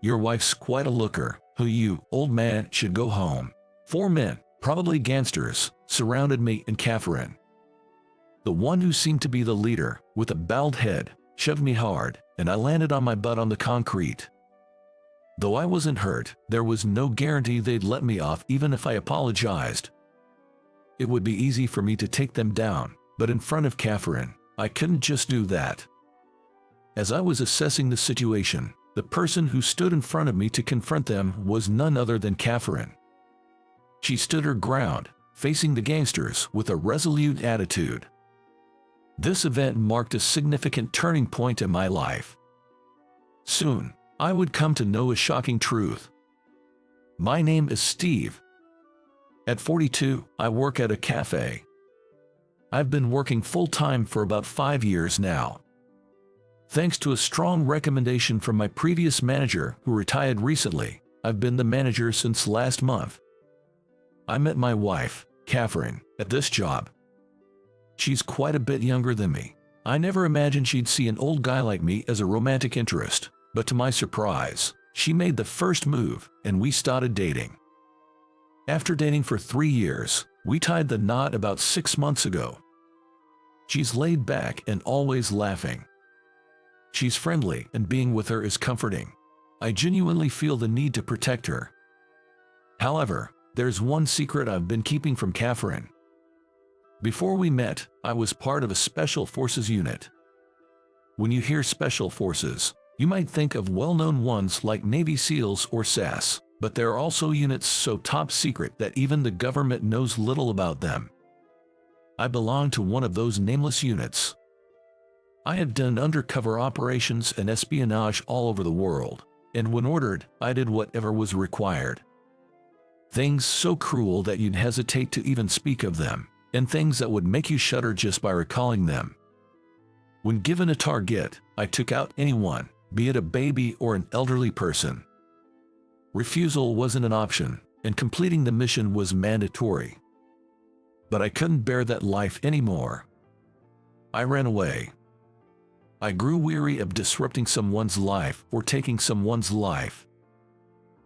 Your wife's quite a looker. Who you, old man, should go home. 4 men, probably gangsters, surrounded me and Catherine. The one who seemed to be the leader, with a bowed head, shoved me hard, and I landed on my butt on the concrete. Though I wasn't hurt, there was no guarantee they'd let me off even if I apologized. It would be easy for me to take them down, but in front of Catherine, I couldn't just do that. As I was assessing the situation, the person who stood in front of me to confront them was none other than Catherine. She stood her ground, facing the gangsters with a resolute attitude. This event marked a significant turning point in my life. Soon, I would come to know a shocking truth. My name is Steve. At 42, I work at a cafe. I've been working full-time for about 5 years now. Thanks to a strong recommendation from my previous manager who retired recently, I've been the manager since last month. I met my wife, Catherine, at this job. She's quite a bit younger than me. I never imagined she'd see an old guy like me as a romantic interest, but to my surprise, she made the first move and we started dating. After dating for 3 years, we tied the knot about 6 months ago. She's laid back and always laughing. She's friendly and being with her is comforting. I genuinely feel the need to protect her. However, there's one secret I've been keeping from Catherine. Before we met, I was part of a Special Forces unit. When you hear Special Forces, you might think of well-known ones like Navy SEALs or SAS, but there are also units so top secret that even the government knows little about them. I belong to one of those nameless units. I have done undercover operations and espionage all over the world, and when ordered, I did whatever was required. Things so cruel that you'd hesitate to even speak of them, and things that would make you shudder just by recalling them. When given a target, I took out anyone, be it a baby or an elderly person. Refusal wasn't an option, and completing the mission was mandatory. But I couldn't bear that life anymore. I ran away. I grew weary of disrupting someone's life or taking someone's life.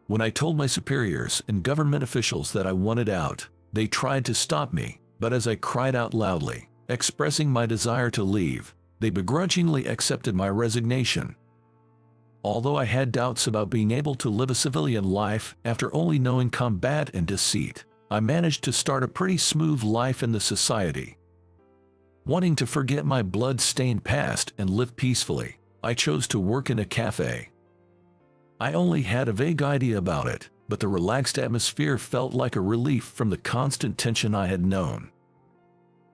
When I told my superiors and government officials that I wanted out, they tried to stop me, but as I cried out loudly, expressing my desire to leave, they begrudgingly accepted my resignation. Although I had doubts about being able to live a civilian life after only knowing combat and deceit, I managed to start a pretty smooth life in the society. Wanting to forget my blood-stained past and live peacefully, I chose to work in a cafe. I only had a vague idea about it, but the relaxed atmosphere felt like a relief from the constant tension I had known.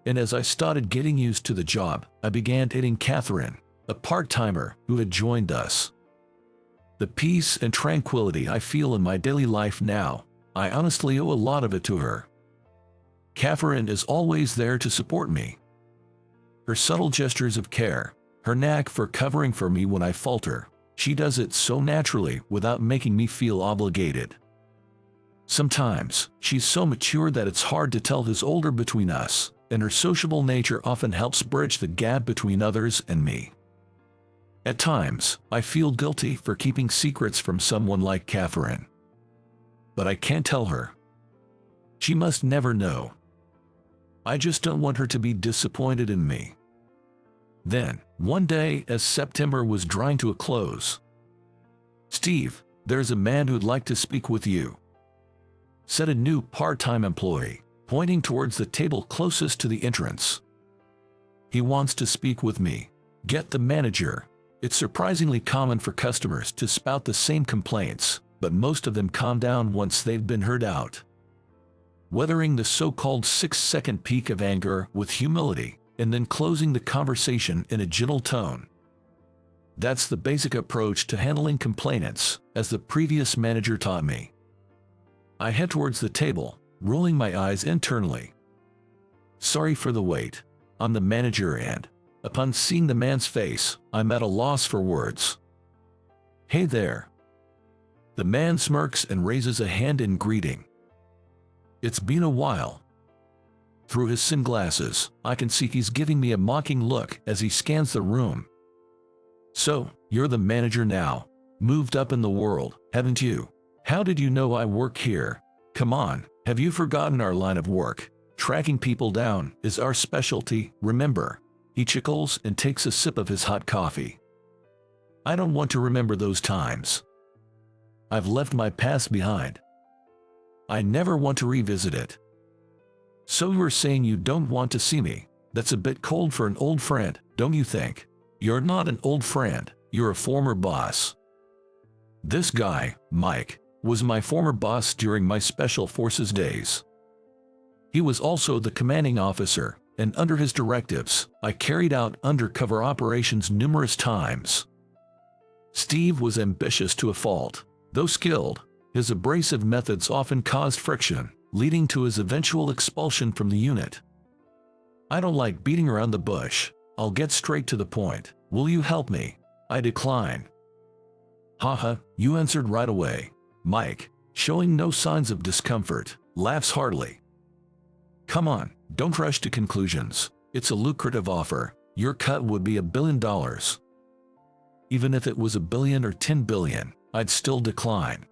And as I started getting used to the job, I began dating Catherine, a part-timer who had joined us. The peace and tranquility I feel in my daily life now, I honestly owe a lot of it to her. Catherine is always there to support me. Her subtle gestures of care, her knack for covering for me when I falter, she does it so naturally without making me feel obligated. Sometimes, she's so mature that it's hard to tell who's older between us, and her sociable nature often helps bridge the gap between others and me. At times, I feel guilty for keeping secrets from someone like Catherine. But I can't tell her. She must never know. I just don't want her to be disappointed in me. Then, one day as September was drawing to a close, "Steve, there's a man who'd like to speak with you," said a new part-time employee, pointing towards the table closest to the entrance. "He wants to speak with me. Get the manager." It's surprisingly common for customers to spout the same complaints, but most of them calm down once they've been heard out. Weathering the so-called 6-second peak of anger with humility, and then closing the conversation in a gentle tone. That's the basic approach to handling complainants, as the previous manager taught me. I head towards the table, rolling my eyes internally. "Sorry for the wait," I'm the manager, and upon seeing the man's face, I'm at a loss for words. "Hey there." The man smirks and raises a hand in greeting. "It's been a while." Through his sunglasses, I can see he's giving me a mocking look as he scans the room. "So, you're the manager now. moved up in the world, haven't you? How did you know I work here? Come on, have you forgotten our line of work? Tracking people down is our specialty, remember? He chuckles and takes a sip of his hot coffee. I don't want to remember those times. I've left my past behind. I never want to revisit it. So you're saying you don't want to see me? That's a bit cold for an old friend, don't you think? You're not an old friend, you're a former boss. This guy, Mike, was my former boss during my Special Forces days. He was also the commanding officer, and under his directives, I carried out undercover operations numerous times. Steve was ambitious to a fault. Though skilled, his abrasive methods often caused friction, leading to his eventual expulsion from the unit. I don't like beating around the bush. I'll get straight to the point. Will you help me? I decline. Haha, you answered right away. Mike, showing no signs of discomfort, laughs heartily. Come on, don't rush to conclusions. It's a lucrative offer. Your cut would be $1 billion. Even if it was $1 billion or $10 billion, I'd still decline.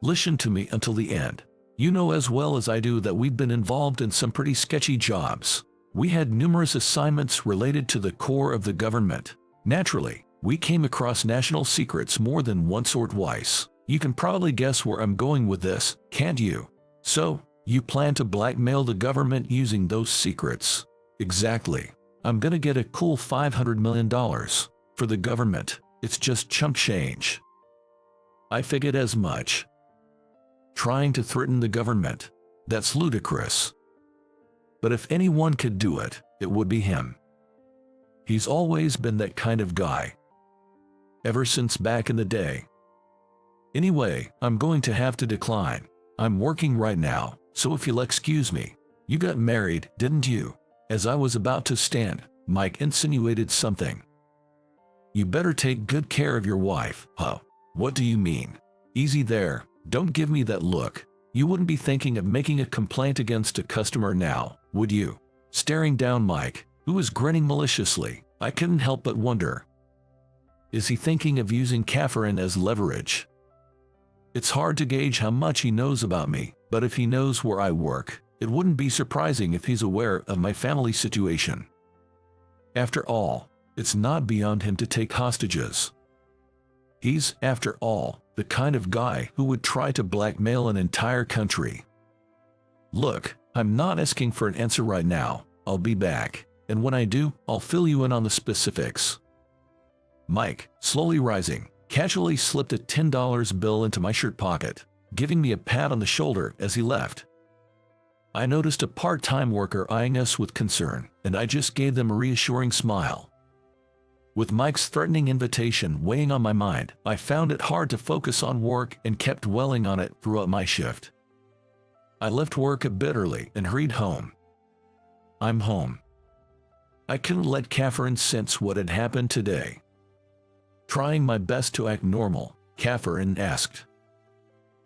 Listen to me until the end. You know as well as I do that we've been involved in some pretty sketchy jobs. We had numerous assignments related to the core of the government. Naturally, we came across national secrets more than once or twice. You can probably guess where I'm going with this, can't you? So, you plan to blackmail the government using those secrets? Exactly. I'm gonna get a cool $500 million. For the government, it's just chump change. I figured as much. Trying to threaten the government, that's ludicrous. But if anyone could do it, it would be him. He's always been that kind of guy. Ever since back in the day. Anyway, I'm going to have to decline. I'm working right now, so if you'll excuse me. You got married, didn't you? As I was about to stand, Mike insinuated something. You better take good care of your wife. Huh? What do you mean? Easy there, don't give me that look. You wouldn't be thinking of making a complaint against a customer now, would you? Staring down Mike, who was grinning maliciously, I couldn't help but wonder. Is he thinking of using Catherine as leverage? It's hard to gauge how much he knows about me, but if he knows where I work, it wouldn't be surprising if he's aware of my family situation. After all, it's not beyond him to take hostages. He's, after all, the kind of guy who would try to blackmail an entire country. Look, I'm not asking for an answer right now. I'll be back, and when I do, I'll fill you in on the specifics. Mike, slowly rising, casually slipped a $10 bill into my shirt pocket, giving me a pat on the shoulder as he left. I noticed a part-time worker eyeing us with concern, and I just gave them a reassuring smile. With Mike's threatening invitation weighing on my mind, I found it hard to focus on work and kept dwelling on it throughout my shift. I left work a bit early and hurried home. I'm home. I couldn't let Catherine sense what had happened today. Trying my best to act normal, Catherine asked.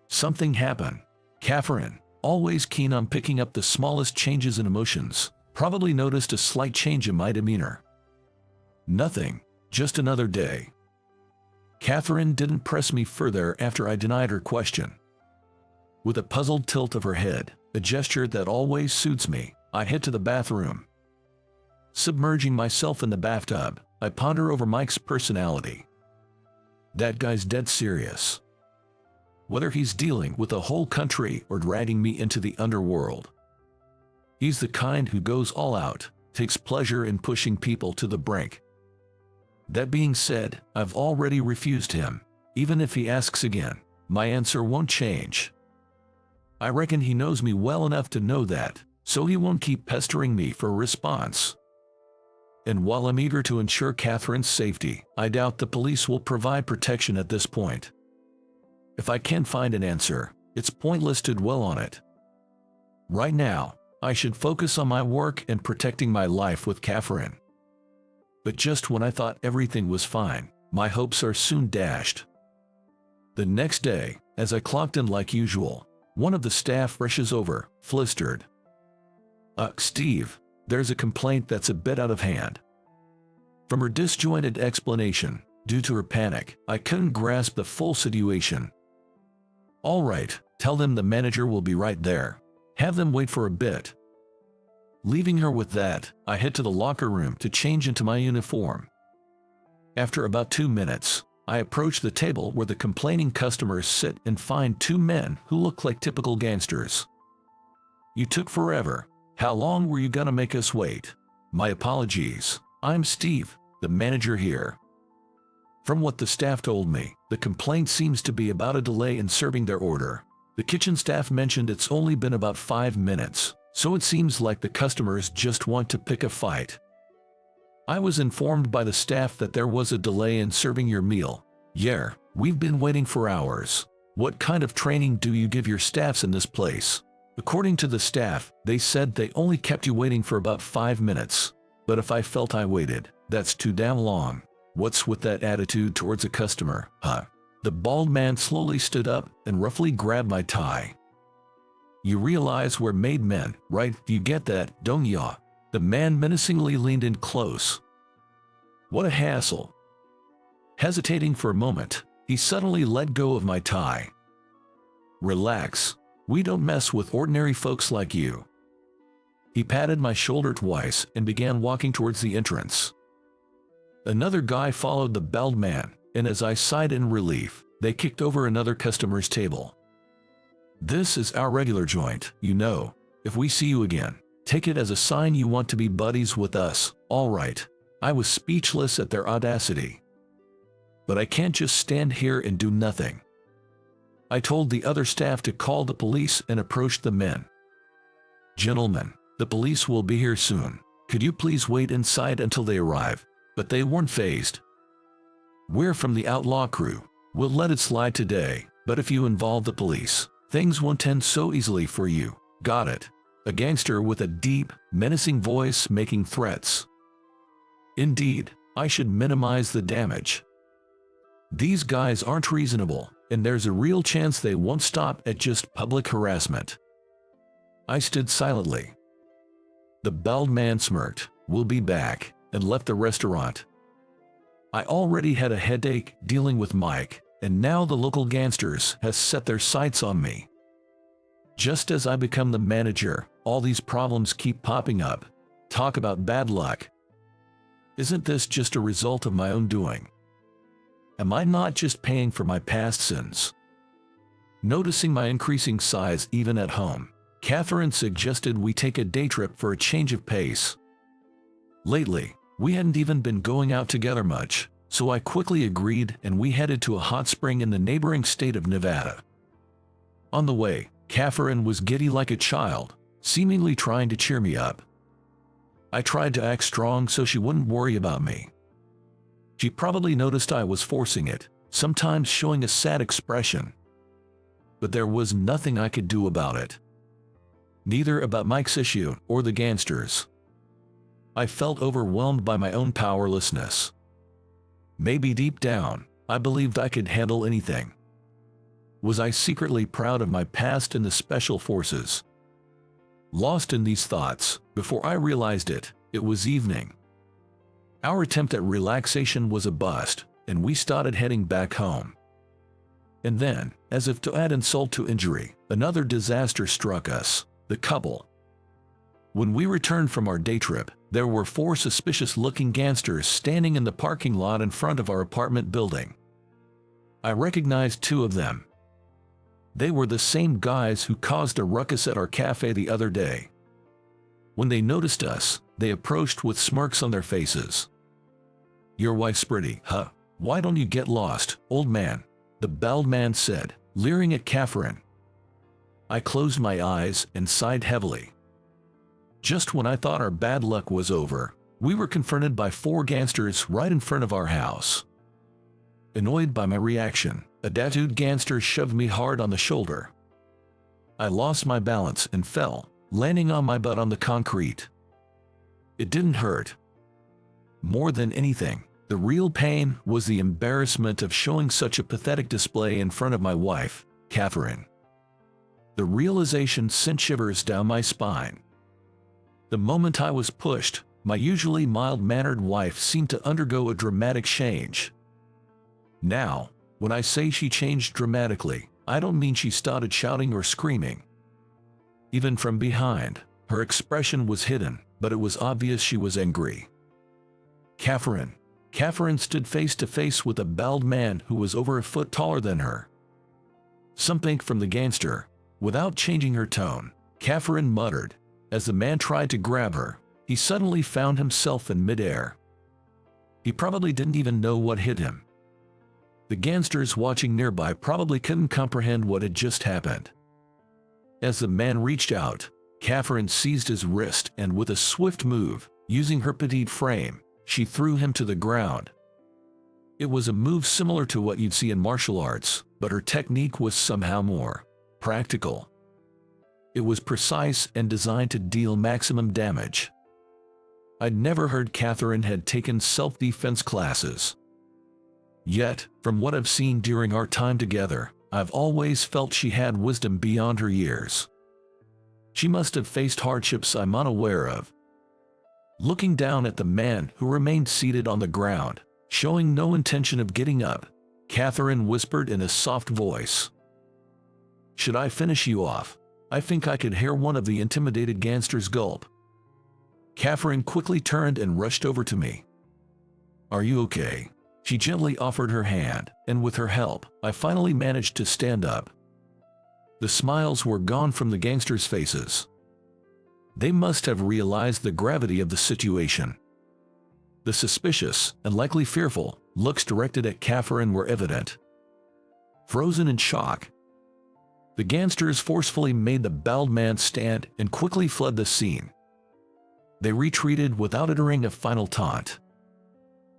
Something happened. Catherine, always keen on picking up the smallest changes in emotions, probably noticed a slight change in my demeanor. Nothing, just another day. Catherine didn't press me further after I denied her question. With a puzzled tilt of her head, a gesture that always suits me, I head to the bathroom. Submerging myself in the bathtub, I ponder over Mike's personality. That guy's dead serious. Whether he's dealing with a whole country or dragging me into the underworld. He's the kind who goes all out, takes pleasure in pushing people to the brink. That being said, I've already refused him. Even if he asks again, my answer won't change. I reckon he knows me well enough to know that, so he won't keep pestering me for a response. And while I'm eager to ensure Catherine's safety, I doubt the police will provide protection at this point. If I can't find an answer, it's pointless to dwell on it. Right now, I should focus on my work and protecting my life with Catherine. But just when I thought everything was fine, my hopes are soon dashed. The next day, as I clocked in like usual, one of the staff rushes over, flustered. Steve, there's a complaint that's a bit out of hand. From her disjointed explanation, Due to her panic, I couldn't grasp the full situation. "All right, tell them the manager will be right there. Have them wait for a bit." Leaving her with that, I head to the locker room to change into my uniform. After about 2 minutes, I approach the table where the complaining customers sit and find 2 men who look like typical gangsters. "You took forever. How long were you gonna make us wait?" "My apologies. I'm Steve, the manager here." From what the staff told me, the complaint seems to be about a delay in serving their order. The kitchen staff mentioned it's only been about 5 minutes, so it seems like the customers just want to pick a fight. "I was informed by the staff that there was a delay in serving your meal." "Yeah, we've been waiting for hours." "What kind of training do you give your staffs in this place?" According to the staff, they said they only kept you waiting for about 5 minutes. But if I felt I waited, that's too damn long. What's with that attitude towards a customer, huh? The bald man slowly stood up and roughly grabbed my tie. "You realize we're made men, right? You get that, don't ya?" The man menacingly leaned in close. What a hassle. Hesitating for a moment, he suddenly let go of my tie. "Relax. We don't mess with ordinary folks like you." He patted my shoulder twice and began walking towards the entrance. Another guy followed the bald man, and as I sighed in relief, they kicked over another customer's table. "This is our regular joint, you know. If we see you again, take it as a sign you want to be buddies with us, all right?" I was speechless at their audacity. But I can't just stand here and do nothing. I told the other staff to call the police and approached the men. "Gentlemen, the police will be here soon. Could you please wait inside until they arrive?" But they weren't fazed. "We're from the outlaw crew. We'll let it slide today, but if you involve the police, things won't end so easily for you. Got it?" A gangster with a deep, menacing voice making threats. Indeed, I should minimize the damage. These guys aren't reasonable, and there's a real chance they won't stop at just public harassment. I stood silently. The bald man smirked, "We'll be back," and left the restaurant. I already had a headache dealing with Mike, and now the local gangsters has set their sights on me. Just as I become the manager, all these problems keep popping up. Talk about bad luck. Isn't this just a result of my own doing? Am I not just paying for my past sins? Noticing my increasing size even at home, Catherine suggested we take a day trip for a change of pace. Lately, we hadn't even been going out together much, so I quickly agreed and we headed to a hot spring in the neighboring state of Nevada. On the way, Catherine was giddy like a child, seemingly trying to cheer me up. I tried to act strong so she wouldn't worry about me. She probably noticed I was forcing it, sometimes showing a sad expression. But there was nothing I could do about it. Neither about Mike's issue or the gangsters. I felt overwhelmed by my own powerlessness. Maybe deep down, I believed I could handle anything. Was I secretly proud of my past in the special forces? Lost in these thoughts, before I realized it, it was evening. Our attempt at relaxation was a bust, and we started heading back home. And then, as if to add insult to injury, another disaster struck us, the couple. When we returned from our day trip, there were 4 suspicious-looking gangsters standing in the parking lot in front of our apartment building. I recognized 2 of them. They were the same guys who caused a ruckus at our cafe the other day. When they noticed us, they approached with smirks on their faces. "Your wife's pretty, huh? Why don't you get lost, old man?" the bald man said, leering at Catherine. I closed my eyes and sighed heavily. Just when I thought our bad luck was over, we were confronted by 4 gangsters right in front of our house. Annoyed by my reaction, a tattooed gangster shoved me hard on the shoulder. I lost my balance and fell, landing on my butt on the concrete. It didn't hurt. More than anything, the real pain was the embarrassment of showing such a pathetic display in front of my wife, Catherine. The realization sent shivers down my spine. The moment I was pushed, my usually mild-mannered wife seemed to undergo a dramatic change. Now, when I say she changed dramatically, I don't mean she started shouting or screaming. Even from behind, her expression was hidden, but it was obvious she was angry. Catherine stood face to face with a bald man who was over a foot taller than her. Something from the gangster. Without changing her tone, Catherine muttered. As the man tried to grab her, he suddenly found himself in midair. He probably didn't even know what hit him. The gangsters watching nearby probably couldn't comprehend what had just happened. As the man reached out, Catherine seized his wrist and with a swift move, using her petite frame, she threw him to the ground. It was a move similar to what you'd see in martial arts, but her technique was somehow more practical. It was precise and designed to deal maximum damage. I'd never heard Catherine had taken self-defense classes. Yet, from what I've seen during our time together, I've always felt she had wisdom beyond her years. She must have faced hardships I'm unaware of. Looking down at the man who remained seated on the ground, showing no intention of getting up, Catherine whispered in a soft voice. "Should I finish you off?" I think I could hear one of the intimidated gangsters gulp. Catherine quickly turned and rushed over to me. "Are you okay?" She gently offered her hand, and with her help, I finally managed to stand up. The smiles were gone from the gangsters' faces. They must have realized the gravity of the situation. The suspicious, and likely fearful, looks directed at Catherine were evident. Frozen in shock, the gangsters forcefully made the bald man stand and quickly fled the scene. They retreated without uttering a final taunt.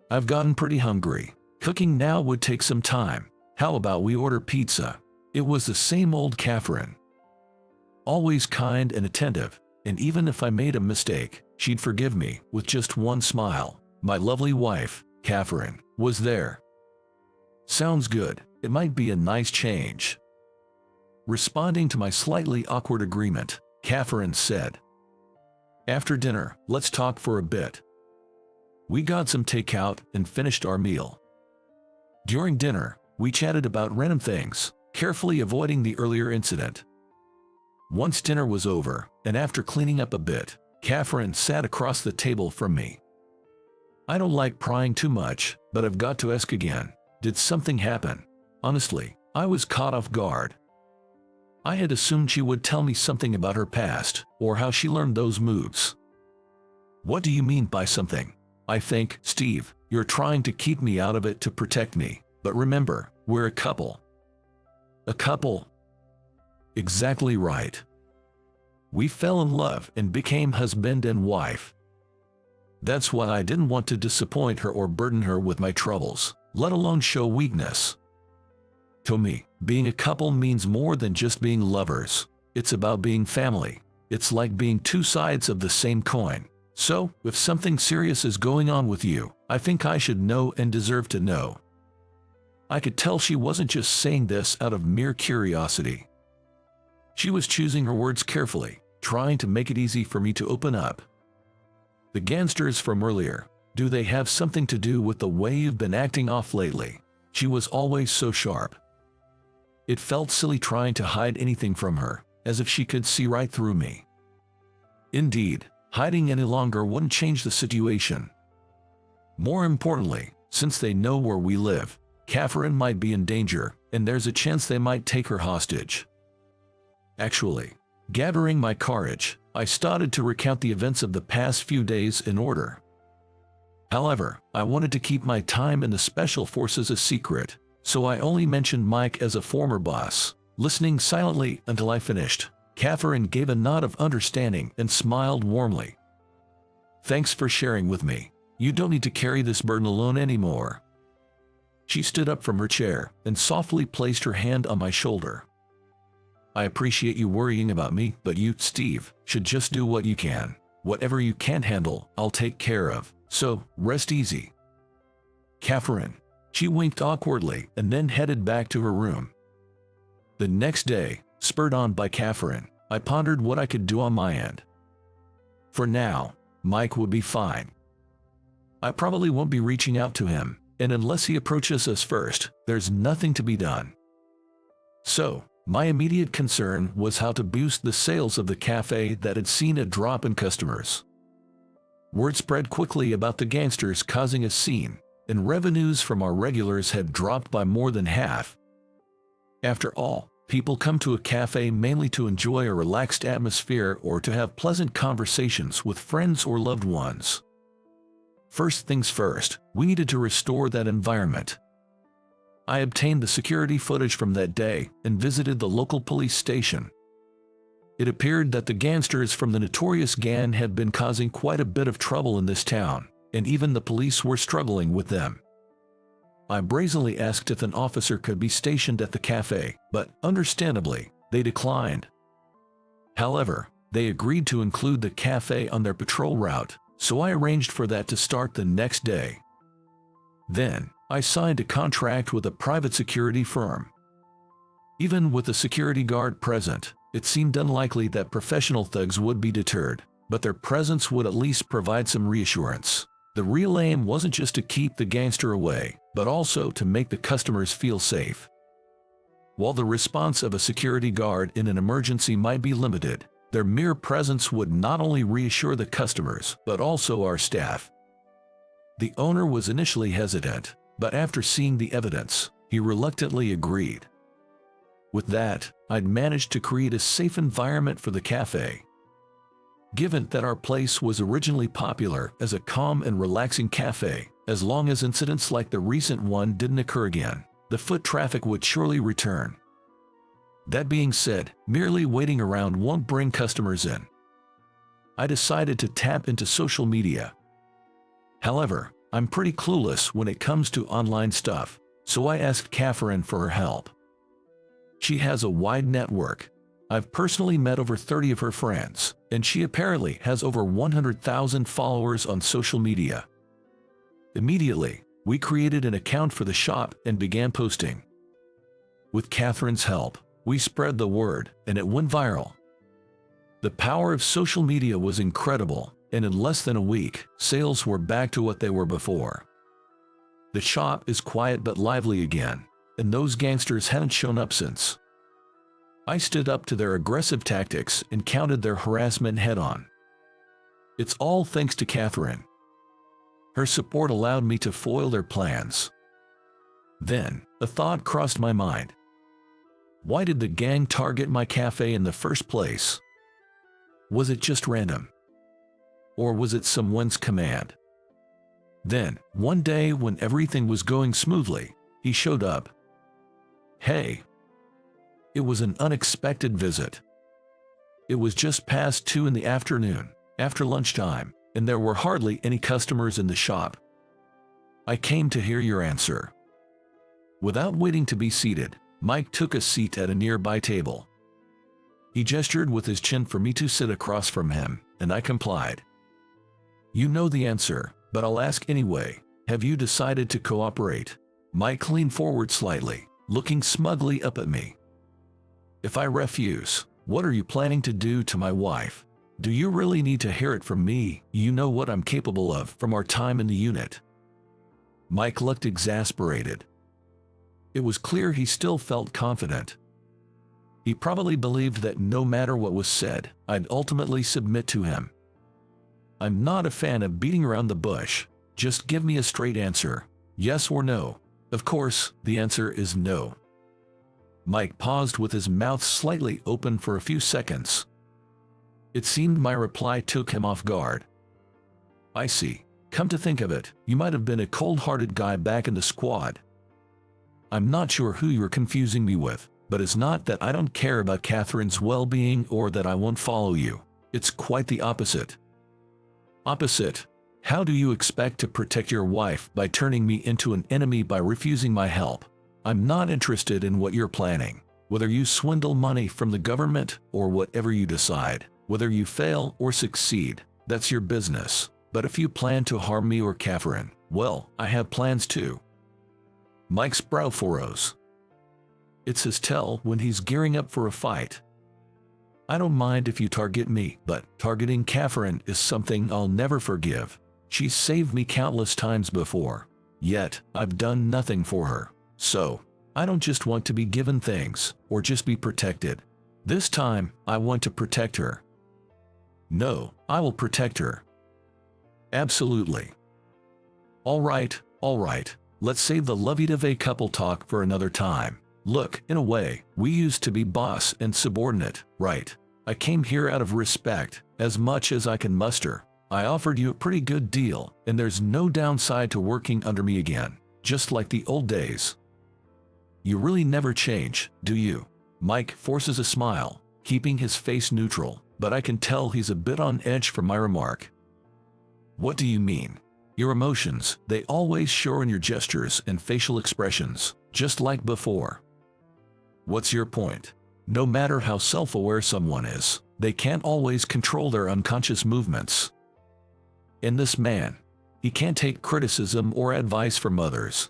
"I've gotten pretty hungry. Cooking now would take some time. How about we order pizza?" It was the same old Catherine. Always kind and attentive, and even if I made a mistake, she'd forgive me with just one smile. My lovely wife, Catherine, was there. "Sounds good. It might be a nice change." Responding to my slightly awkward agreement, Catherine said, "After dinner, let's talk for a bit." We got some takeout and finished our meal. During dinner, we chatted about random things, carefully avoiding the earlier incident. Once dinner was over, and after cleaning up a bit, Catherine sat across the table from me. I don't like prying too much, but I've got to ask again, did something happen? Honestly, I was caught off guard. I had assumed she would tell me something about her past, or how she learned those moves. "What do you mean by something?" "I think, Steve, you're trying to keep me out of it to protect me, but remember, we're a couple." "A couple?" "Exactly right. We fell in love and became husband and wife. That's why I didn't want to disappoint her or burden her with my troubles, let alone show weakness. To me, being a couple means more than just being lovers. It's about being family. It's like being two sides of the same coin. So, if something serious is going on with you, I think I should know and deserve to know." I could tell she wasn't just saying this out of mere curiosity. She was choosing her words carefully, trying to make it easy for me to open up. "The gangsters from earlier, do they have something to do with the way you've been acting off lately?" She was always so sharp. It felt silly trying to hide anything from her, as if she could see right through me. Indeed, hiding any longer wouldn't change the situation. More importantly, since they know where we live, Catherine might be in danger, and there's a chance they might take her hostage. Actually, gathering my courage, I started to recount the events of the past few days in order. However, I wanted to keep my time in the Special Forces a secret, so I only mentioned Mike as a former boss. Listening silently until I finished, Catherine gave a nod of understanding and smiled warmly. "Thanks for sharing with me. You don't need to carry this burden alone anymore." She stood up from her chair and softly placed her hand on my shoulder. "I appreciate you worrying about me, but you, Steve, should just do what you can. Whatever you can't handle, I'll take care of, so rest easy." "Catherine." She winked awkwardly and then headed back to her room. The next day, spurred on by Catherine, I pondered what I could do on my end. For now, Mike would be fine. I probably won't be reaching out to him, and unless he approaches us first, there's nothing to be done. So, my immediate concern was how to boost the sales of the cafe that had seen a drop in customers. Word spread quickly about the gangsters causing a scene, and revenues from our regulars had dropped by more than half. After all, people come to a cafe mainly to enjoy a relaxed atmosphere or to have pleasant conversations with friends or loved ones. First things first, we needed to restore that environment. I obtained the security footage from that day and visited the local police station. It appeared that the gangsters from the notorious gang had been causing quite a bit of trouble in this town, and even the police were struggling with them. I brazenly asked if an officer could be stationed at the cafe, but understandably, they declined. However, they agreed to include the cafe on their patrol route, so I arranged for that to start the next day. Then, I signed a contract with a private security firm. Even with a security guard present, it seemed unlikely that professional thugs would be deterred, but their presence would at least provide some reassurance. The real aim wasn't just to keep the gangster away, but also to make the customers feel safe. While the response of a security guard in an emergency might be limited, their mere presence would not only reassure the customers, but also our staff. The owner was initially hesitant, but after seeing the evidence, he reluctantly agreed. With that, I'd managed to create a safe environment for the cafe. Given that our place was originally popular as a calm and relaxing cafe, as long as incidents like the recent one didn't occur again, the foot traffic would surely return. That being said, merely waiting around won't bring customers in. I decided to tap into social media. However, I'm pretty clueless when it comes to online stuff, so I asked Catherine for her help. She has a wide network. I've personally met over 30 of her friends, and she apparently has over 100,000 followers on social media. Immediately, we created an account for the shop and began posting. With Catherine's help, we spread the word, and it went viral. The power of social media was incredible, and in less than a week, sales were back to what they were before. The shop is quiet but lively again, and those gangsters hadn't shown up since. I stood up to their aggressive tactics and countered their harassment head-on. It's all thanks to Catherine. Her support allowed me to foil their plans. Then, a thought crossed my mind. Why did the gang target my cafe in the first place? Was it just random? Or was it someone's command? Then, one day when everything was going smoothly, he showed up. Hey! It was an unexpected visit. It was just past 2 in the afternoon, after lunchtime, and there were hardly any customers in the shop. I came to hear your answer. Without waiting to be seated, Mike took a seat at a nearby table. He gestured with his chin for me to sit across from him, and I complied. You know the answer, but I'll ask anyway. Have you decided to cooperate? Mike leaned forward slightly, looking smugly up at me. If I refuse, what are you planning to do to my wife? Do you really need to hear it from me? You know what I'm capable of from our time in the unit. Mike looked exasperated. It was clear he still felt confident. He probably believed that no matter what was said, I'd ultimately submit to him. I'm not a fan of beating around the bush. Just give me a straight answer, yes or no. Of course, the answer is no. Mike paused with his mouth slightly open for a few seconds. It seemed my reply took him off guard. I see. Come to think of it, you might have been a cold-hearted guy back in the squad. I'm not sure who you're confusing me with, but it's not that I don't care about Catherine's well-being or that I won't follow you. It's quite the opposite. Opposite? How do you expect to protect your wife by turning me into an enemy by refusing my help? I'm not interested in what you're planning. Whether you swindle money from the government or whatever you decide, whether you fail or succeed, that's your business. But if you plan to harm me or Catherine, well, I have plans too. Mike's brow furrows. It's his tell when he's gearing up for a fight. I don't mind if you target me, but targeting Catherine is something I'll never forgive. She's saved me countless times before. Yet, I've done nothing for her. So, I don't just want to be given things, or just be protected. This time, I want to protect her. No, I will protect her. Absolutely. All right, let's save the lovey-dovey couple talk for another time. Look, in a way, we used to be boss and subordinate, right? I came here out of respect, as much as I can muster. I offered you a pretty good deal, and there's no downside to working under me again, just like the old days. You really never change, do you? Mike forces a smile, keeping his face neutral, but I can tell he's a bit on edge from my remark. What do you mean? Your emotions, they always show in your gestures and facial expressions, just like before. What's your point? No matter how self-aware someone is, they can't always control their unconscious movements. And this man, he can't take criticism or advice from others.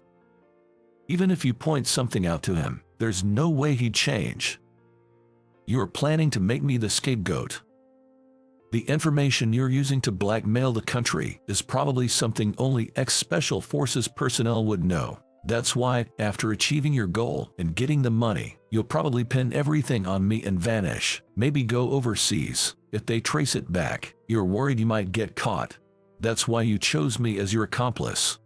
Even if you point something out to him, there's no way he'd change. You are planning to make me the scapegoat. The information you're using to blackmail the country is probably something only ex-Special Forces personnel would know. That's why, after achieving your goal and getting the money, you'll probably pin everything on me and vanish, maybe go overseas. If they trace it back, you're worried you might get caught. That's why you chose me as your accomplice.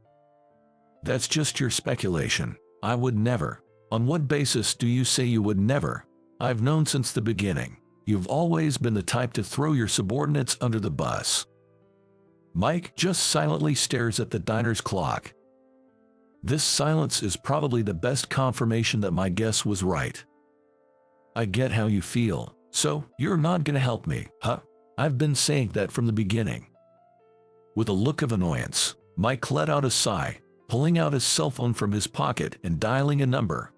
That's just your speculation. I would never. On what basis do you say you would never? I've known since the beginning. You've always been the type to throw your subordinates under the bus. Mike just silently stares at the diner's clock. This silence is probably the best confirmation that my guess was right. I get how you feel, so you're not gonna help me, huh? I've been saying that from the beginning. With a look of annoyance, Mike let out a sigh, pulling out his cell phone from his pocket and dialing a number.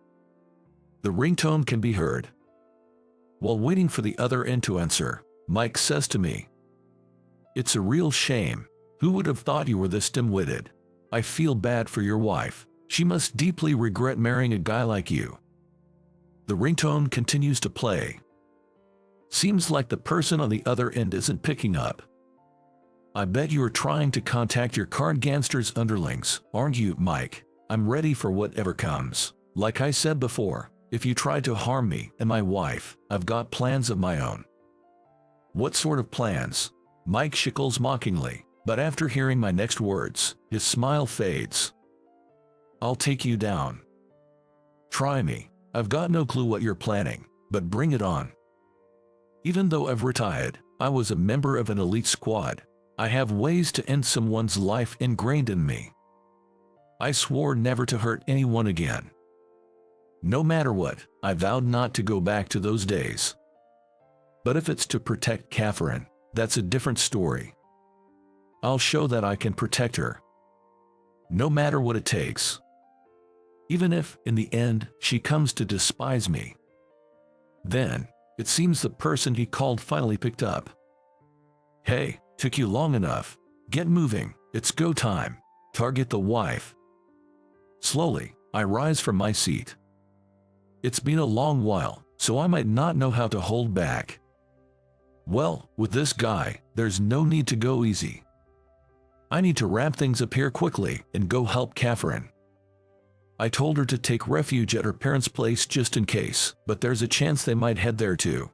The ringtone can be heard. While waiting for the other end to answer, Mike says to me, "It's a real shame. Who would have thought you were this dim-witted? I feel bad for your wife. She must deeply regret marrying a guy like you." The ringtone continues to play. Seems like the person on the other end isn't picking up. I bet you are trying to contact your card gangster's underlings, aren't you, Mike? I'm ready for whatever comes. Like I said before, if you try to harm me and my wife, I've got plans of my own. What sort of plans? Mike shickles mockingly, but after hearing my next words, his smile fades. I'll take you down. Try me. I've got no clue what you're planning, but bring it on. Even though I've retired, I was a member of an elite squad. I have ways to end someone's life ingrained in me. I swore never to hurt anyone again. No matter what, I vowed not to go back to those days. But if it's to protect Catherine, that's a different story. I'll show that I can protect her. No matter what it takes. Even if, in the end, she comes to despise me. Then, it seems the person he called finally picked up. Hey, took you long enough. Get moving, it's go time. Target the wife. Slowly, I rise from my seat. It's been a long while, so I might not know how to hold back. Well, with this guy, there's no need to go easy. I need to wrap things up here quickly and go help Catherine. I told her to take refuge at her parents' place just in case, but there's a chance they might head there too.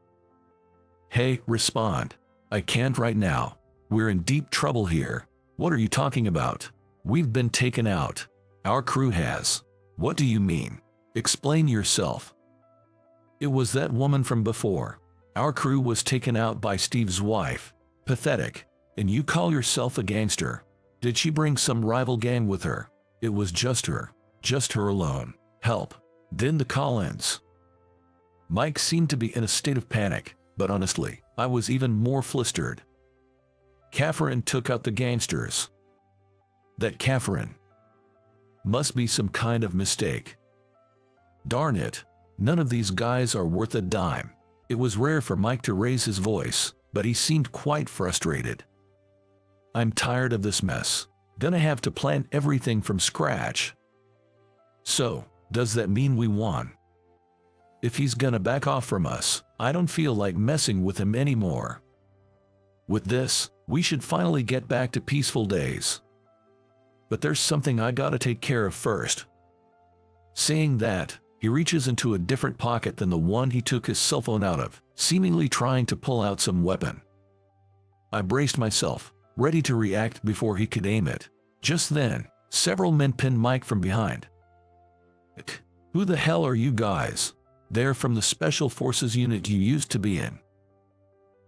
Hey, respond. I can't right now. We're in deep trouble here. What are you talking about? We've been taken out. Our crew has. What do you mean? Explain yourself. It was that woman from before. Our crew was taken out by Steve's wife. Pathetic. And you call yourself a gangster. Did she bring some rival gang with her? It was just her alone. Help. Then the call ends. Mike seemed to be in a state of panic, but honestly, I was even more flustered. Catherine took out the gangsters. That Catherine must be some kind of mistake. Darn it, none of these guys are worth a dime. It was rare for Mike to raise his voice, but he seemed quite frustrated. I'm tired of this mess. Gonna have to plan everything from scratch. So, does that mean we won? If he's gonna back off from us, I don't feel like messing with him anymore. With this, we should finally get back to peaceful days. but there's something I gotta take care of first." Saying that, he reaches into a different pocket than the one he took his cell phone out of, seemingly trying to pull out some weapon. I braced myself, ready to react before he could aim it. Just then, several men pinned Mike from behind. "Who the hell are you guys?" "They're from the Special Forces unit you used to be in."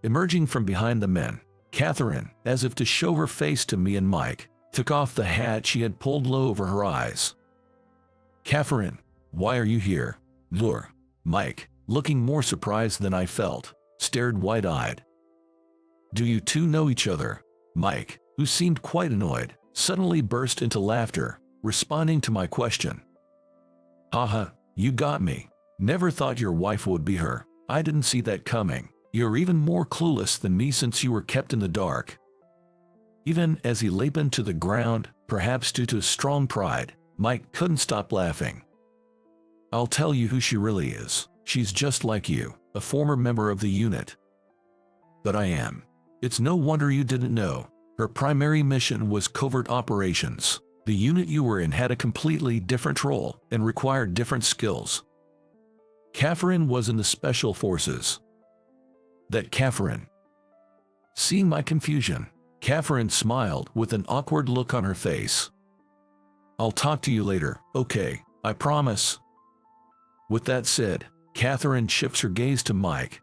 Emerging from behind the men, Catherine, as if to show her face to me and Mike, took off the hat she had pulled low over her eyes. "Catherine, why are you here?" "Lure." Mike, looking more surprised than I felt, stared wide-eyed. "Do you two know each other?" Mike, who seemed quite annoyed, suddenly burst into laughter, responding to my question. "Haha, you got me. Never thought your wife would be her. I didn't see that coming. You're even more clueless than me since you were kept in the dark." Even as he leaped to the ground, perhaps due to strong pride, Mike couldn't stop laughing. "I'll tell you who she really is. She's just like you, a former member of the unit." "But I am. It's no wonder you didn't know. Her primary mission was covert operations. The unit you were in had a completely different role and required different skills. Catherine was in the Special Forces." "That Catherine?" Seeing my confusion, Catherine smiled with an awkward look on her face. "I'll talk to you later, okay? I promise." With that said, Catherine shifts her gaze to Mike.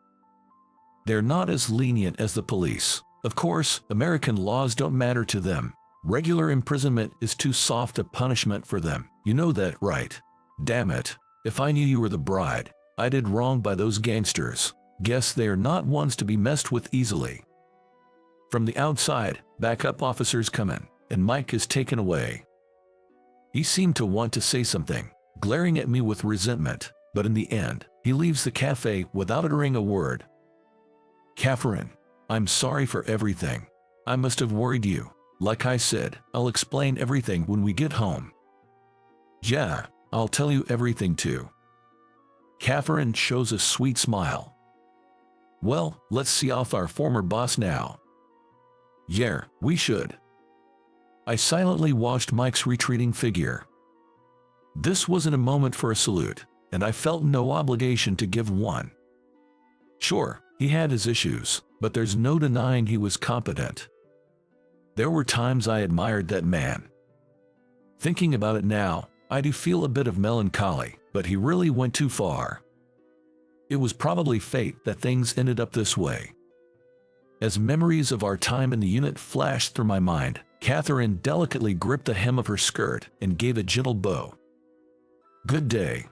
"They're not as lenient as the police. Of course, American laws don't matter to them. Regular imprisonment is too soft a punishment for them. You know that, right? Damn it. If I knew you were the bride, I did wrong by those gangsters. Guess they're not ones to be messed with easily." From the outside, backup officers come in, and Mike is taken away. He seemed to want to say something, glaring at me with resentment, but in the end, he leaves the cafe without uttering a word. "Catherine, I'm sorry for everything. I must have worried you. Like I said, I'll explain everything when we get home." "Yeah, I'll tell you everything too." Catherine shows a sweet smile. "Well, let's see off our former boss now." "Yeah, we should." I silently watched Mike's retreating figure. This wasn't a moment for a salute, and I felt no obligation to give one. Sure, he had his issues, but there's no denying he was competent. There were times I admired that man. Thinking about it now, I do feel a bit of melancholy, but he really went too far. It was probably fate that things ended up this way. As memories of our time in the unit flashed through my mind, Catherine delicately gripped the hem of her skirt and gave a gentle bow. "Good day."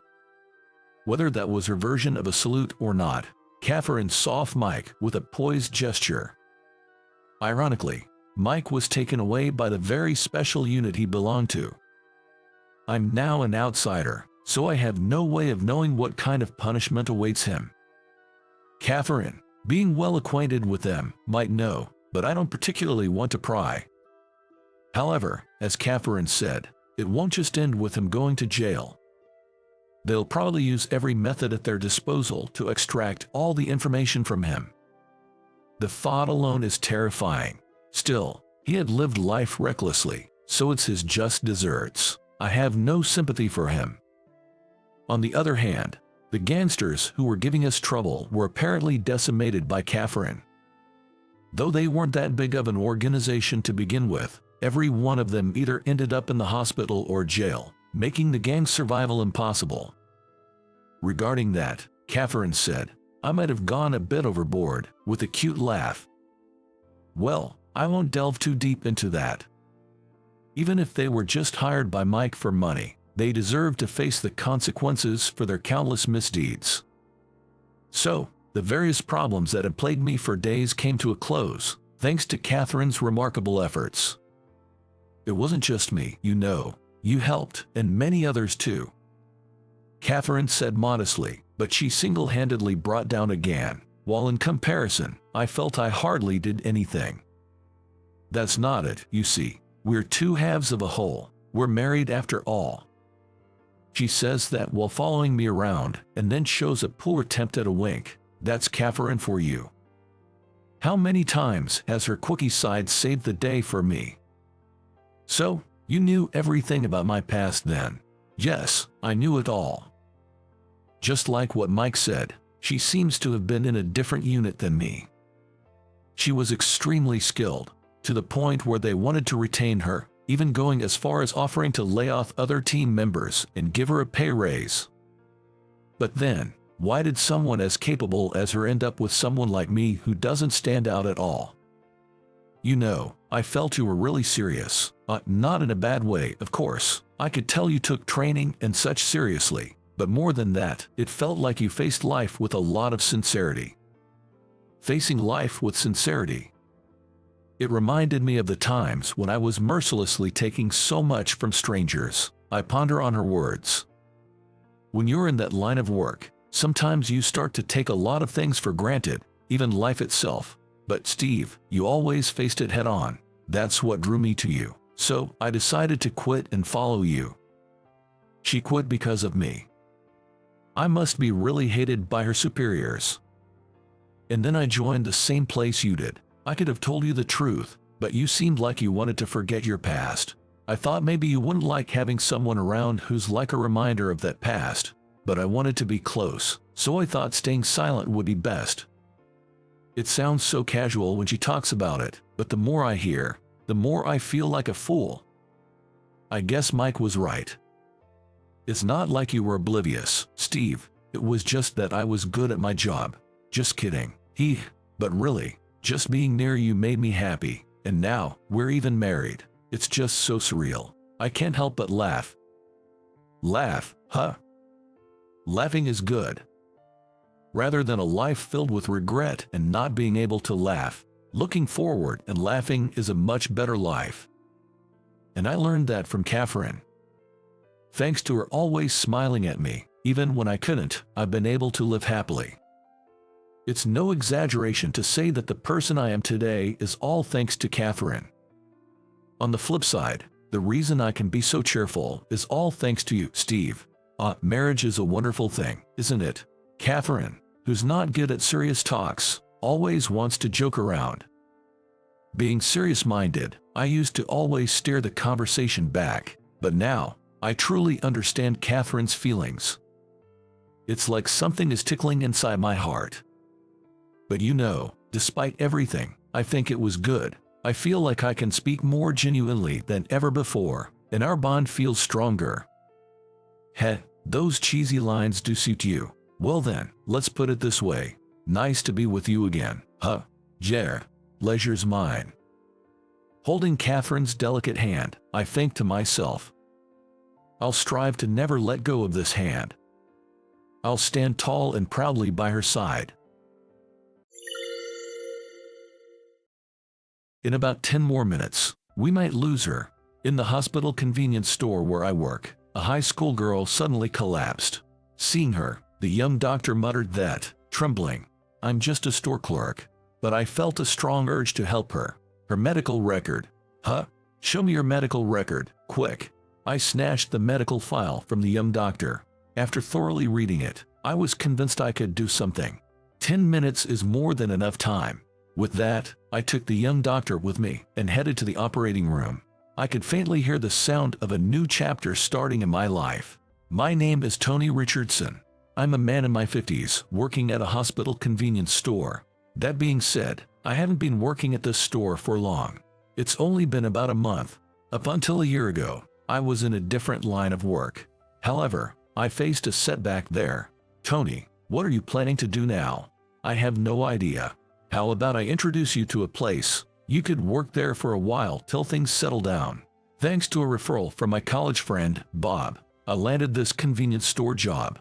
Whether that was her version of a salute or not, Catherine saw off Mike with a poised gesture. Ironically, Mike was taken away by the very special unit he belonged to. I'm now an outsider, so I have no way of knowing what kind of punishment awaits him. Catherine, being well acquainted with them, might know, but I don't particularly want to pry. However, as Catherine said, it won't just end with him going to jail. They'll probably use every method at their disposal to extract all the information from him. The thought alone is terrifying. Still, he had lived life recklessly, so it's his just deserts. I have no sympathy for him. On the other hand, the gangsters who were giving us trouble were apparently decimated by Catherine. Though they weren't that big of an organization to begin with, every one of them either ended up in the hospital or jail, making the gang's survival impossible. Regarding that, Catherine said, I might have gone a bit overboard, with a cute laugh. Well, I won't delve too deep into that. Even if they were just hired by Mike for money, they deserve to face the consequences for their countless misdeeds. So, the various problems that had plagued me for days came to a close, thanks to Catherine's remarkable efforts. It wasn't just me, you know. You helped, and many others too. Catherine said modestly, but she single-handedly brought down a Gan, while in comparison, I felt I hardly did anything. That's not it, you see. We're two halves of a whole. We're married after all. She says that while following me around, and then shows a poor attempt at a wink. That's Catherine for you. How many times has her quickie side saved the day for me? So, You knew everything about my past then. Yes, I knew it all. Just like what Mike said, she seems to have been in a different unit than me. She was extremely skilled, to the point where they wanted to retain her, even going as far as offering to lay off other team members and give her a pay raise. But then, why did someone as capable as her end up with someone like me who doesn't stand out at all? You know, I felt you were really serious. Not in a bad way, of course. I could tell you took training and such seriously. But more than that, it felt like you faced life with a lot of sincerity. Facing life with sincerity. It reminded me of the times when I was mercilessly taking so much from strangers. I ponder on her words. When you're in that line of work, sometimes you start to take a lot of things for granted, even life itself. But Steve, you always faced it head on. That's what drew me to you. So I decided to quit and follow you. She quit because of me. I must be really hated by her superiors. And then I joined the same place you did. I could have told you the truth, but you seemed like you wanted to forget your past. I thought maybe you wouldn't like having someone around who's like a reminder of that past, but I wanted to be close, so I thought staying silent would be best. It sounds so casual when she talks about it, but the more I hear, the more I feel like a fool. I guess Mike was right. It's not like you were oblivious, Steve. It was just that I was good at my job. Just kidding. But really, just being near you made me happy. And now, we're even married. It's just so surreal. I can't help but laugh. Laugh, huh? Laughing is good. Rather than a life filled with regret and not being able to laugh, looking forward and laughing is a much better life. And I learned that from Catherine. Thanks to her always smiling at me, even when I couldn't, I've been able to live happily. It's no exaggeration to say that the person I am today is all thanks to Catherine. On the flip side, the reason I can be so cheerful is all thanks to you, Steve. Marriage is a wonderful thing, isn't it? Catherine, who's not good at serious talks, always wants to joke around. Being serious-minded, I used to always steer the conversation back, but now, I truly understand Catherine's feelings. It's like something is tickling inside my heart. But you know, despite everything, I think it was good. I feel like I can speak more genuinely than ever before, and our bond feels stronger. Heh, those cheesy lines do suit you. Well then, let's put it this way. Nice to be with you again, huh? Pleasure's mine. Holding Catherine's delicate hand, I think to myself, I'll strive to never let go of this hand. I'll stand tall and proudly by her side. In about 10 more minutes, we might lose her. In the hospital convenience store where I work, a high school girl suddenly collapsed. Seeing her, the young doctor muttered that, trembling, "I'm just a store clerk." But I felt a strong urge to help her. Her medical record. Huh? Show me your medical record, quick. I snatched the medical file from the young doctor. After thoroughly reading it, I was convinced I could do something. 10 minutes is more than enough time. With that, I took the young doctor with me and headed to the operating room. I could faintly hear the sound of a new chapter starting in my life. My name is Tony Richardson. I'm a man in my 50s working at a hospital convenience store. That being said, I haven't been working at this store for long. It's only been about a month. Up until a year ago, I was in a different line of work. However, I faced a setback there. Tony, what are you planning to do now? I have no idea. How about I introduce you to a place? You could work there for a while till things settle down. Thanks to a referral from my college friend, Bob, I landed this convenience store job.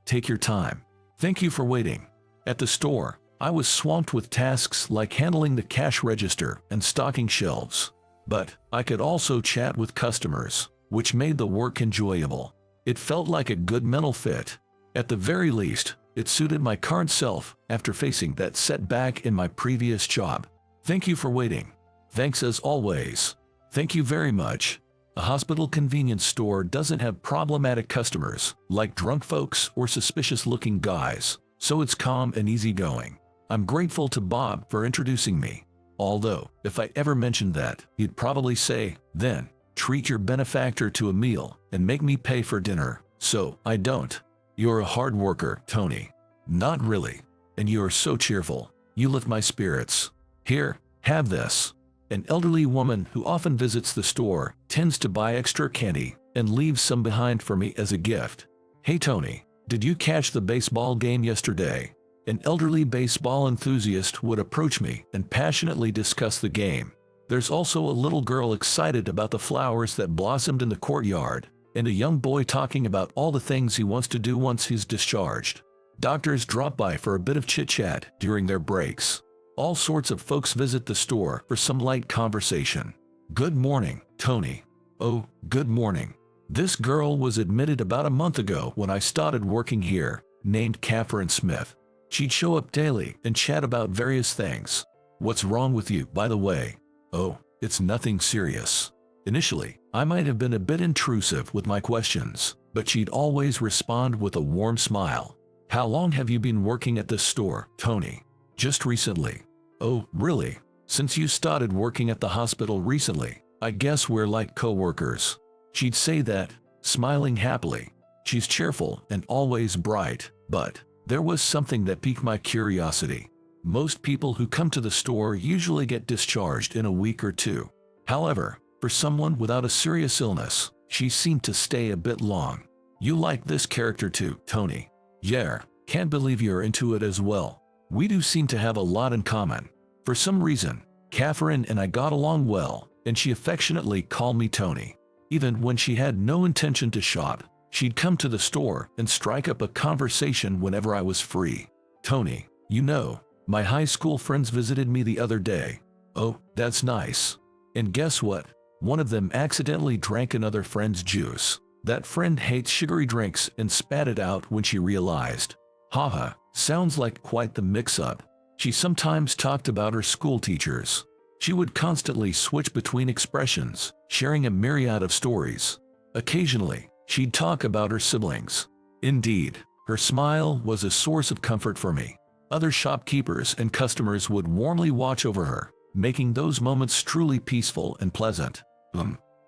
Take your time. Thank you for waiting. At the store, I was swamped with tasks like handling the cash register and stocking shelves. But I could also chat with customers, which made the work enjoyable. It felt like a good mental fit. At the very least, it suited my current self after facing that setback in my previous job. Thank you for waiting. Thanks as always. Thank you very much. A hospital convenience store doesn't have problematic customers, like drunk folks or suspicious-looking guys, so it's calm and easygoing. I'm grateful to Bob for introducing me. Although, if I ever mentioned that, he'd probably say, then, treat your benefactor to a meal and make me pay for dinner. So, I don't. You're a hard worker, Tony. Not really. And you are so cheerful. You lift my spirits. Here, have this. An elderly woman who often visits the store tends to buy extra candy and leaves some behind for me as a gift. Hey Tony, did you catch the baseball game yesterday? An elderly baseball enthusiast would approach me and passionately discuss the game. There's also a little girl excited about the flowers that blossomed in the courtyard, and a young boy talking about all the things he wants to do once he's discharged. Doctors drop by for a bit of chit-chat during their breaks. All sorts of folks visit the store for some light conversation. Good morning, Tony. Oh, good morning. This girl was admitted about a month ago when I started working here, named Catherine Smith. She'd show up daily and chat about various things. What's wrong with you, by the way? Oh, it's nothing serious. Initially, I might have been a bit intrusive with my questions, but she'd always respond with a warm smile. How long have you been working at this store, Tony? Just recently. Oh, really? Since you started working at the hospital recently, I guess we're like co-workers. She'd say that, smiling happily. She's cheerful and always bright, but there was something that piqued my curiosity. Most people who come to the store usually get discharged in a week or two. However, for someone without a serious illness, she seemed to stay a bit long. You like this character too, Tony? Yeah, can't believe you're into it as well. We do seem to have a lot in common. For some reason, Catherine and I got along well, and she affectionately called me Tony. Even when she had no intention to shop, she'd come to the store and strike up a conversation whenever I was free. Tony, you know, my high school friends visited me the other day. Oh, that's nice. And guess what? One of them accidentally drank another friend's juice. That friend hates sugary drinks and spat it out when she realized. Haha, sounds like quite the mix-up. She sometimes talked about her school teachers. She would constantly switch between expressions, sharing a myriad of stories. Occasionally, she'd talk about her siblings. Indeed, her smile was a source of comfort for me. Other shopkeepers and customers would warmly watch over her, making those moments truly peaceful and pleasant.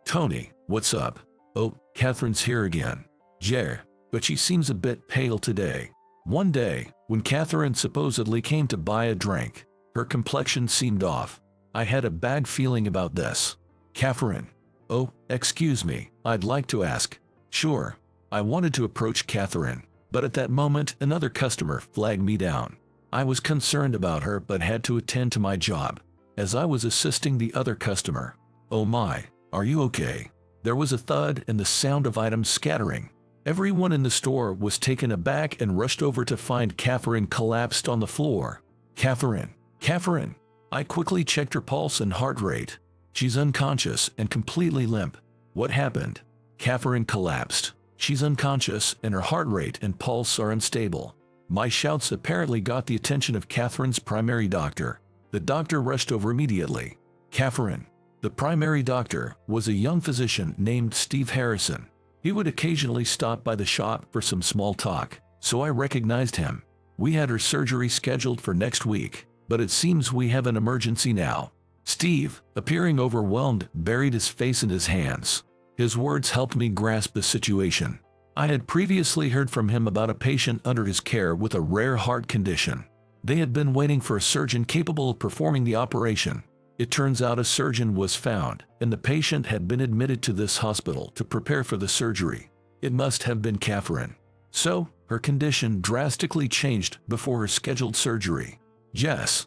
Tony, what's up? Oh, Catherine's here again. Yeah, but she seems a bit pale today. One day, when Catherine supposedly came to buy a drink, her complexion seemed off. I had a bad feeling about this. Catherine. Oh, excuse me, I'd like to ask. Sure. I wanted to approach Catherine, but at that moment another customer flagged me down. I was concerned about her but had to attend to my job. As I was assisting the other customer. Oh my, are you okay? There was a thud and the sound of items scattering. Everyone in the store was taken aback and rushed over to find Catherine collapsed on the floor. Catherine. Catherine. I quickly checked her pulse and heart rate. She's unconscious and completely limp. What happened? Catherine collapsed. She's unconscious and her heart rate and pulse are unstable. My shouts apparently got the attention of Catherine's primary doctor. The doctor rushed over immediately. Catherine. The primary doctor was a young physician named Steve Harrison. He would occasionally stop by the shop for some small talk, so I recognized him. We had her surgery scheduled for next week, but it seems we have an emergency now. Steve, appearing overwhelmed, buried his face in his hands. His words helped me grasp the situation. I had previously heard from him about a patient under his care with a rare heart condition. They had been waiting for a surgeon capable of performing the operation. It turns out a surgeon was found, and the patient had been admitted to this hospital to prepare for the surgery. It must have been Catherine. So, her condition drastically changed before her scheduled surgery. Yes.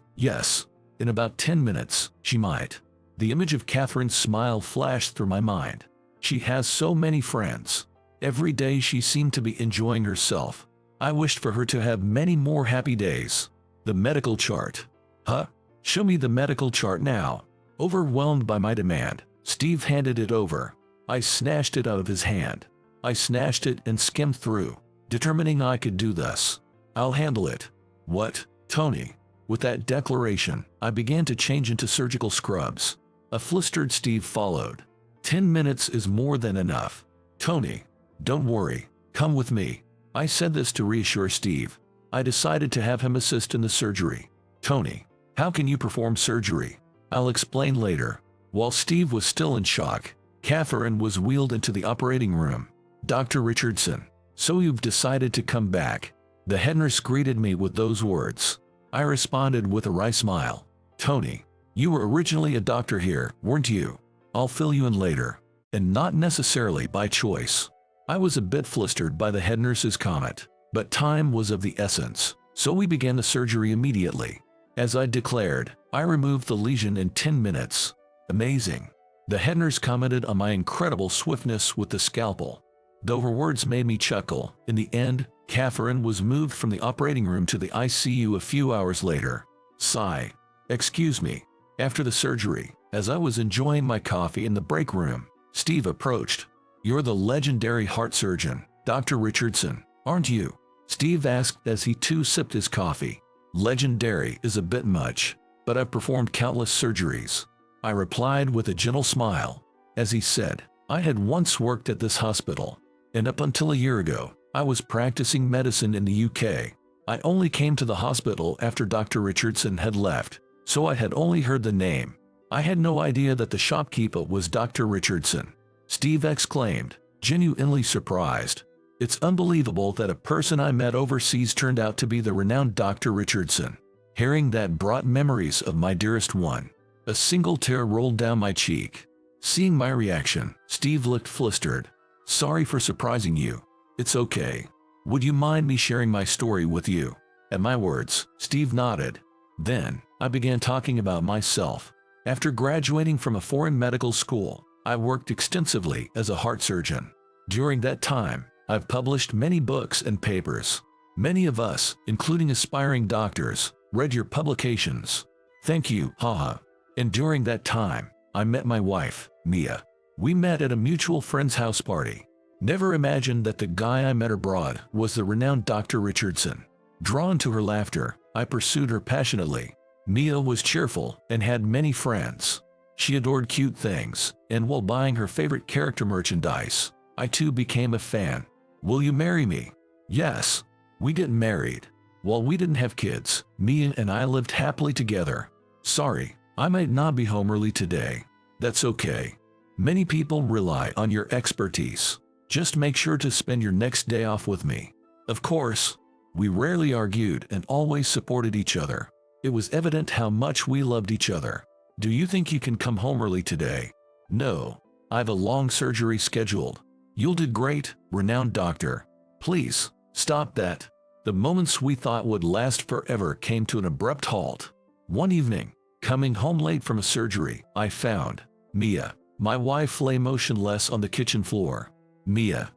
In about 10 minutes, she might. The image of Catherine's smile flashed through my mind. She has so many friends. Every day she seemed to be enjoying herself. I wished for her to have many more happy days. The medical chart. Huh? Show me the medical chart now. Overwhelmed by my demand, Steve handed it over. I snatched it out of his hand. I snatched it and skimmed through, determining I could do this. I'll handle it. What, Tony? With that declaration, I began to change into surgical scrubs. A flustered Steve followed. 10 minutes is more than enough. Tony, don't worry, come with me. I said this to reassure Steve. I decided to have him assist in the surgery. Tony, how can you perform surgery? I'll explain later. While Steve was still in shock, Catherine was wheeled into the operating room. Dr. Richardson, so you've decided to come back. The head nurse greeted me with those words. I responded with a wry smile. Tony, you were originally a doctor here, weren't you? I'll fill you in later. And not necessarily by choice. I was a bit flustered by the head nurse's comment, but time was of the essence, so we began the surgery immediately. As I declared, I removed the lesion in 10 minutes. Amazing. The head nurse commented on my incredible swiftness with the scalpel. Though her words made me chuckle, in the end, Catherine was moved from the operating room to the ICU a few hours later. Sigh. Excuse me. After the surgery, as I was enjoying my coffee in the break room, Steve approached. You're the legendary heart surgeon, Dr. Richardson, aren't you? Steve asked as he too sipped his coffee. Legendary is a bit much, but I've performed countless surgeries. I replied with a gentle smile. As he said, I had once worked at this hospital, and up until a year ago, I was practicing medicine in the UK. I only came to the hospital after Dr. Richardson had left, so I had only heard the name. I had no idea that the shopkeeper was Dr. Richardson. Steve exclaimed, genuinely surprised. It's unbelievable that a person I met overseas turned out to be the renowned Dr. Richardson. Hearing that brought memories of my dearest one. A single tear rolled down my cheek. Seeing my reaction, Steve looked flustered. Sorry for surprising you. It's okay. Would you mind me sharing my story with you? At my words, Steve nodded. Then, I began talking about myself. After graduating from a foreign medical school, I worked extensively as a heart surgeon. During that time, I've published many books and papers. Many of us, including aspiring doctors, read your publications. Thank you, haha. And during that time, I met my wife, Mia. We met at a mutual friend's house party. Never imagined that the guy I met abroad was the renowned Dr. Richardson. Drawn to her laughter, I pursued her passionately. Mia was cheerful and had many friends. She adored cute things, and while buying her favorite character merchandise, I too became a fan. Will you marry me? Yes. We get married. While we didn't have kids, Mia and I lived happily together. Sorry, I might not be home early today. That's okay. Many people rely on your expertise. Just make sure to spend your next day off with me. Of course, we rarely argued and always supported each other. It was evident how much we loved each other. Do you think you can come home early today? No. I've a long surgery scheduled. You'll do great, renowned doctor. Please, stop that. The moments we thought would last forever came to an abrupt halt. One evening, coming home late from a surgery, I found Mia, my wife, lay motionless on the kitchen floor. Mia.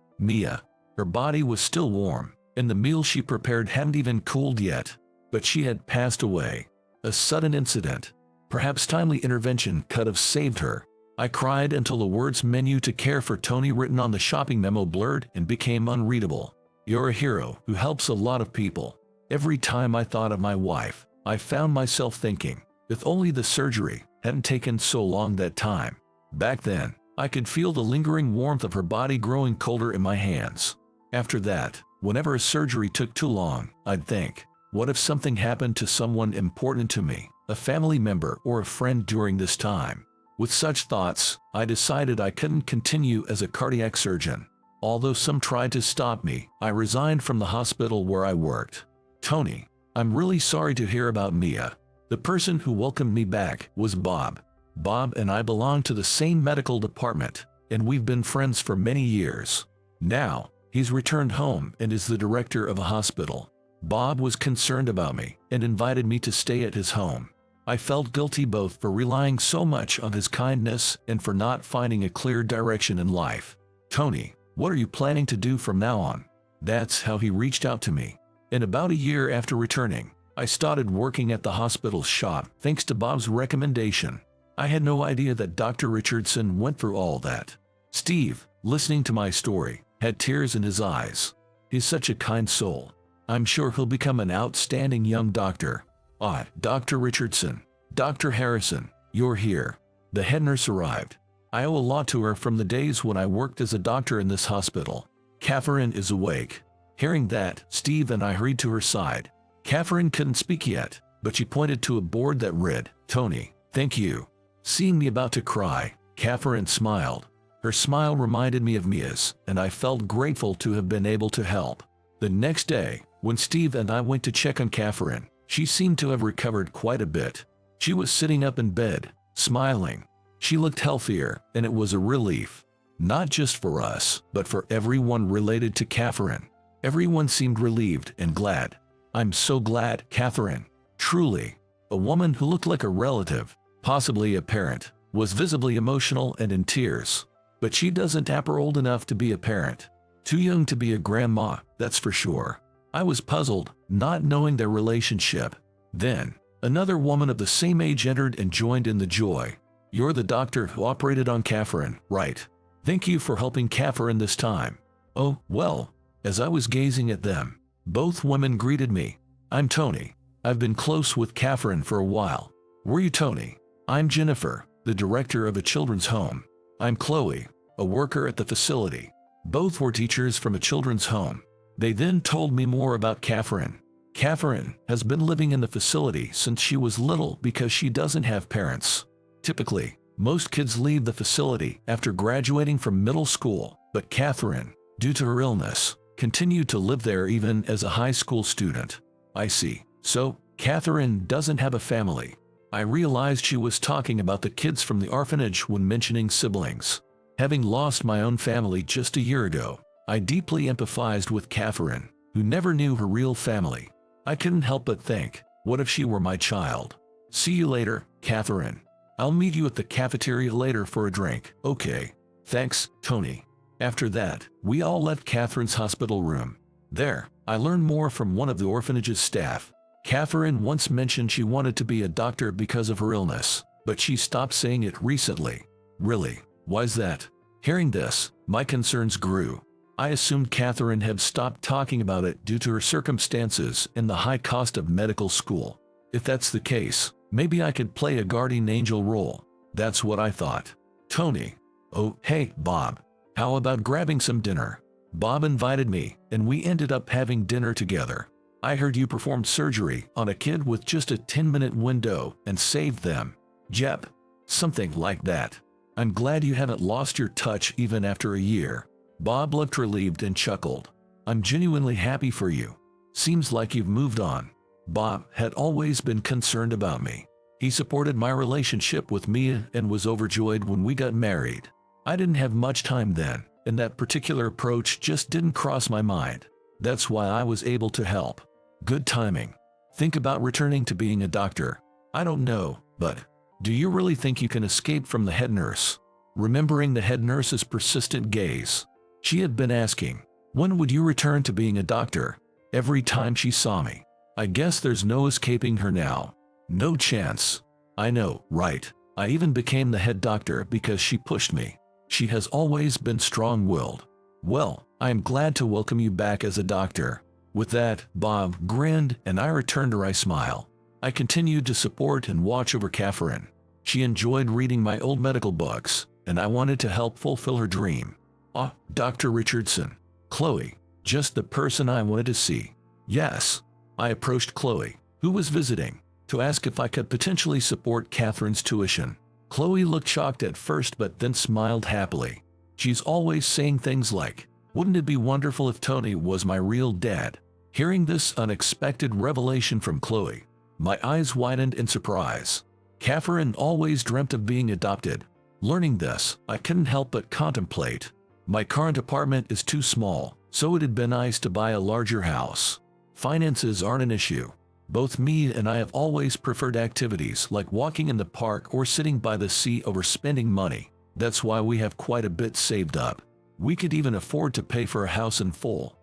Her body was still warm, and the meal she prepared hadn't even cooled yet. But she had passed away. A sudden incident, perhaps timely intervention, could have saved her. I cried until the words "menu to care for Tony" written on the shopping memo blurred and became unreadable. You're a hero who helps a lot of people. Every time I thought of my wife, I found myself thinking, if only the surgery hadn't taken so long that time. Back then, I could feel the lingering warmth of her body growing colder in my hands. After that, whenever a surgery took too long, I'd think, what if something happened to someone important to me, a family member or a friend during this time? With such thoughts, I decided I couldn't continue as a cardiac surgeon. Although some tried to stop me, I resigned from the hospital where I worked. Tony, I'm really sorry to hear about Mia. The person who welcomed me back was Bob. Bob and I belong to the same medical department, and we've been friends for many years. Now, he's returned home and is the director of a hospital. Bob was concerned about me and invited me to stay at his home. I felt guilty both for relying so much on his kindness and for not finding a clear direction in life. Tony, what are you planning to do from now on? That's how he reached out to me. And about a year after returning, I started working at the hospital shop thanks to Bob's recommendation. I had no idea that Dr. Richardson went through all that. Steve, listening to my story, had tears in his eyes. He's such a kind soul. I'm sure he'll become an outstanding young doctor. Ah, Dr. Richardson. Dr. Harrison, you're here. The head nurse arrived. I owe a lot to her from the days when I worked as a doctor in this hospital. Catherine is awake. Hearing that, Steve and I hurried to her side. Catherine couldn't speak yet, but she pointed to a board that read, Tony, Thank you. Seeing me about to cry, Catherine smiled. Her smile reminded me of Mia's, and I felt grateful to have been able to help. The next day, when Steve and I went to check on Catherine, she seemed to have recovered quite a bit. She was sitting up in bed, smiling. She looked healthier, and it was a relief. Not just for us, but for everyone related to Catherine. Everyone seemed relieved and glad. I'm so glad, Catherine. Truly. A woman who looked like a relative, possibly a parent, was visibly emotional and in tears. But she doesn't appear old enough to be a parent. Too young to be a grandma, that's for sure. I was puzzled, not knowing their relationship. Then, another woman of the same age entered and joined in the joy. You're the doctor who operated on Catherine, right? Thank you for helping Catherine this time. Oh, well. As I was gazing at them, both women greeted me. I'm Tony. I've been close with Catherine for a while. Were you Tony? I'm Jennifer, the director of a children's home. I'm Chloe, a worker at the facility. Both were teachers from a children's home. They then told me more about Catherine. Catherine has been living in the facility since she was little because she doesn't have parents. Typically, most kids leave the facility after graduating from middle school, but Catherine, due to her illness, continued to live there even as a high school student. I see. So, Catherine doesn't have a family. I realized she was talking about the kids from the orphanage when mentioning siblings. Having lost my own family just a year ago, I deeply empathized with Catherine, who never knew her real family. I couldn't help but think, what if she were my child? See you later, Catherine. I'll meet you at the cafeteria later for a drink. Okay. Thanks, Tony. After that, we all left Catherine's hospital room. There, I learned more from one of the orphanage's staff. Catherine once mentioned she wanted to be a doctor because of her illness, but she stopped saying it recently. Really? Why's that? Hearing this, my concerns grew. I assumed Catherine had stopped talking about it due to her circumstances and the high cost of medical school. If that's the case, maybe I could play a guardian angel role. That's what I thought. Tony. Oh, hey, Bob. How about grabbing some dinner? Bob invited me, and we ended up having dinner together. I heard you performed surgery on a kid with just a 10-minute window and saved them. Yep. Something like that. I'm glad you haven't lost your touch even after a year. Bob looked relieved and chuckled. I'm genuinely happy for you. Seems like you've moved on. Bob had always been concerned about me. He supported my relationship with Mia and was overjoyed when we got married. I didn't have much time then, and that particular approach just didn't cross my mind. That's why I was able to help. Good timing. Think about returning to being a doctor. I don't know, but do you really think you can escape from the head nurse? Remembering the head nurse's persistent gaze, she had been asking, when would you return to being a doctor? Every time she saw me. I guess there's no escaping her now. No chance. I know, right? I even became the head doctor because she pushed me. She has always been strong-willed. Well, I am glad to welcome you back as a doctor. With that, Bob grinned and I returned her smile. I continued to support and watch over Catherine. She enjoyed reading my old medical books, and I wanted to help fulfill her dream. Ah, Dr. Richardson. Chloe, just the person I wanted to see. Yes. I approached Chloe, who was visiting, to ask if I could potentially support Catherine's tuition. Chloe looked shocked at first but then smiled happily. She's always saying things like, wouldn't it be wonderful if Tony was my real dad? Hearing this unexpected revelation from Chloe, my eyes widened in surprise. Catherine always dreamt of being adopted. Learning this, I couldn't help but contemplate. My current apartment is too small, so it'd been nice to buy a larger house. Finances aren't an issue. Both me and I have always preferred activities like walking in the park or sitting by the sea over spending money. That's why we have quite a bit saved up. We could even afford to pay for a house in full.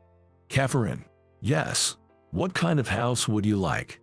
Catherine. Yes. What kind of house would you like?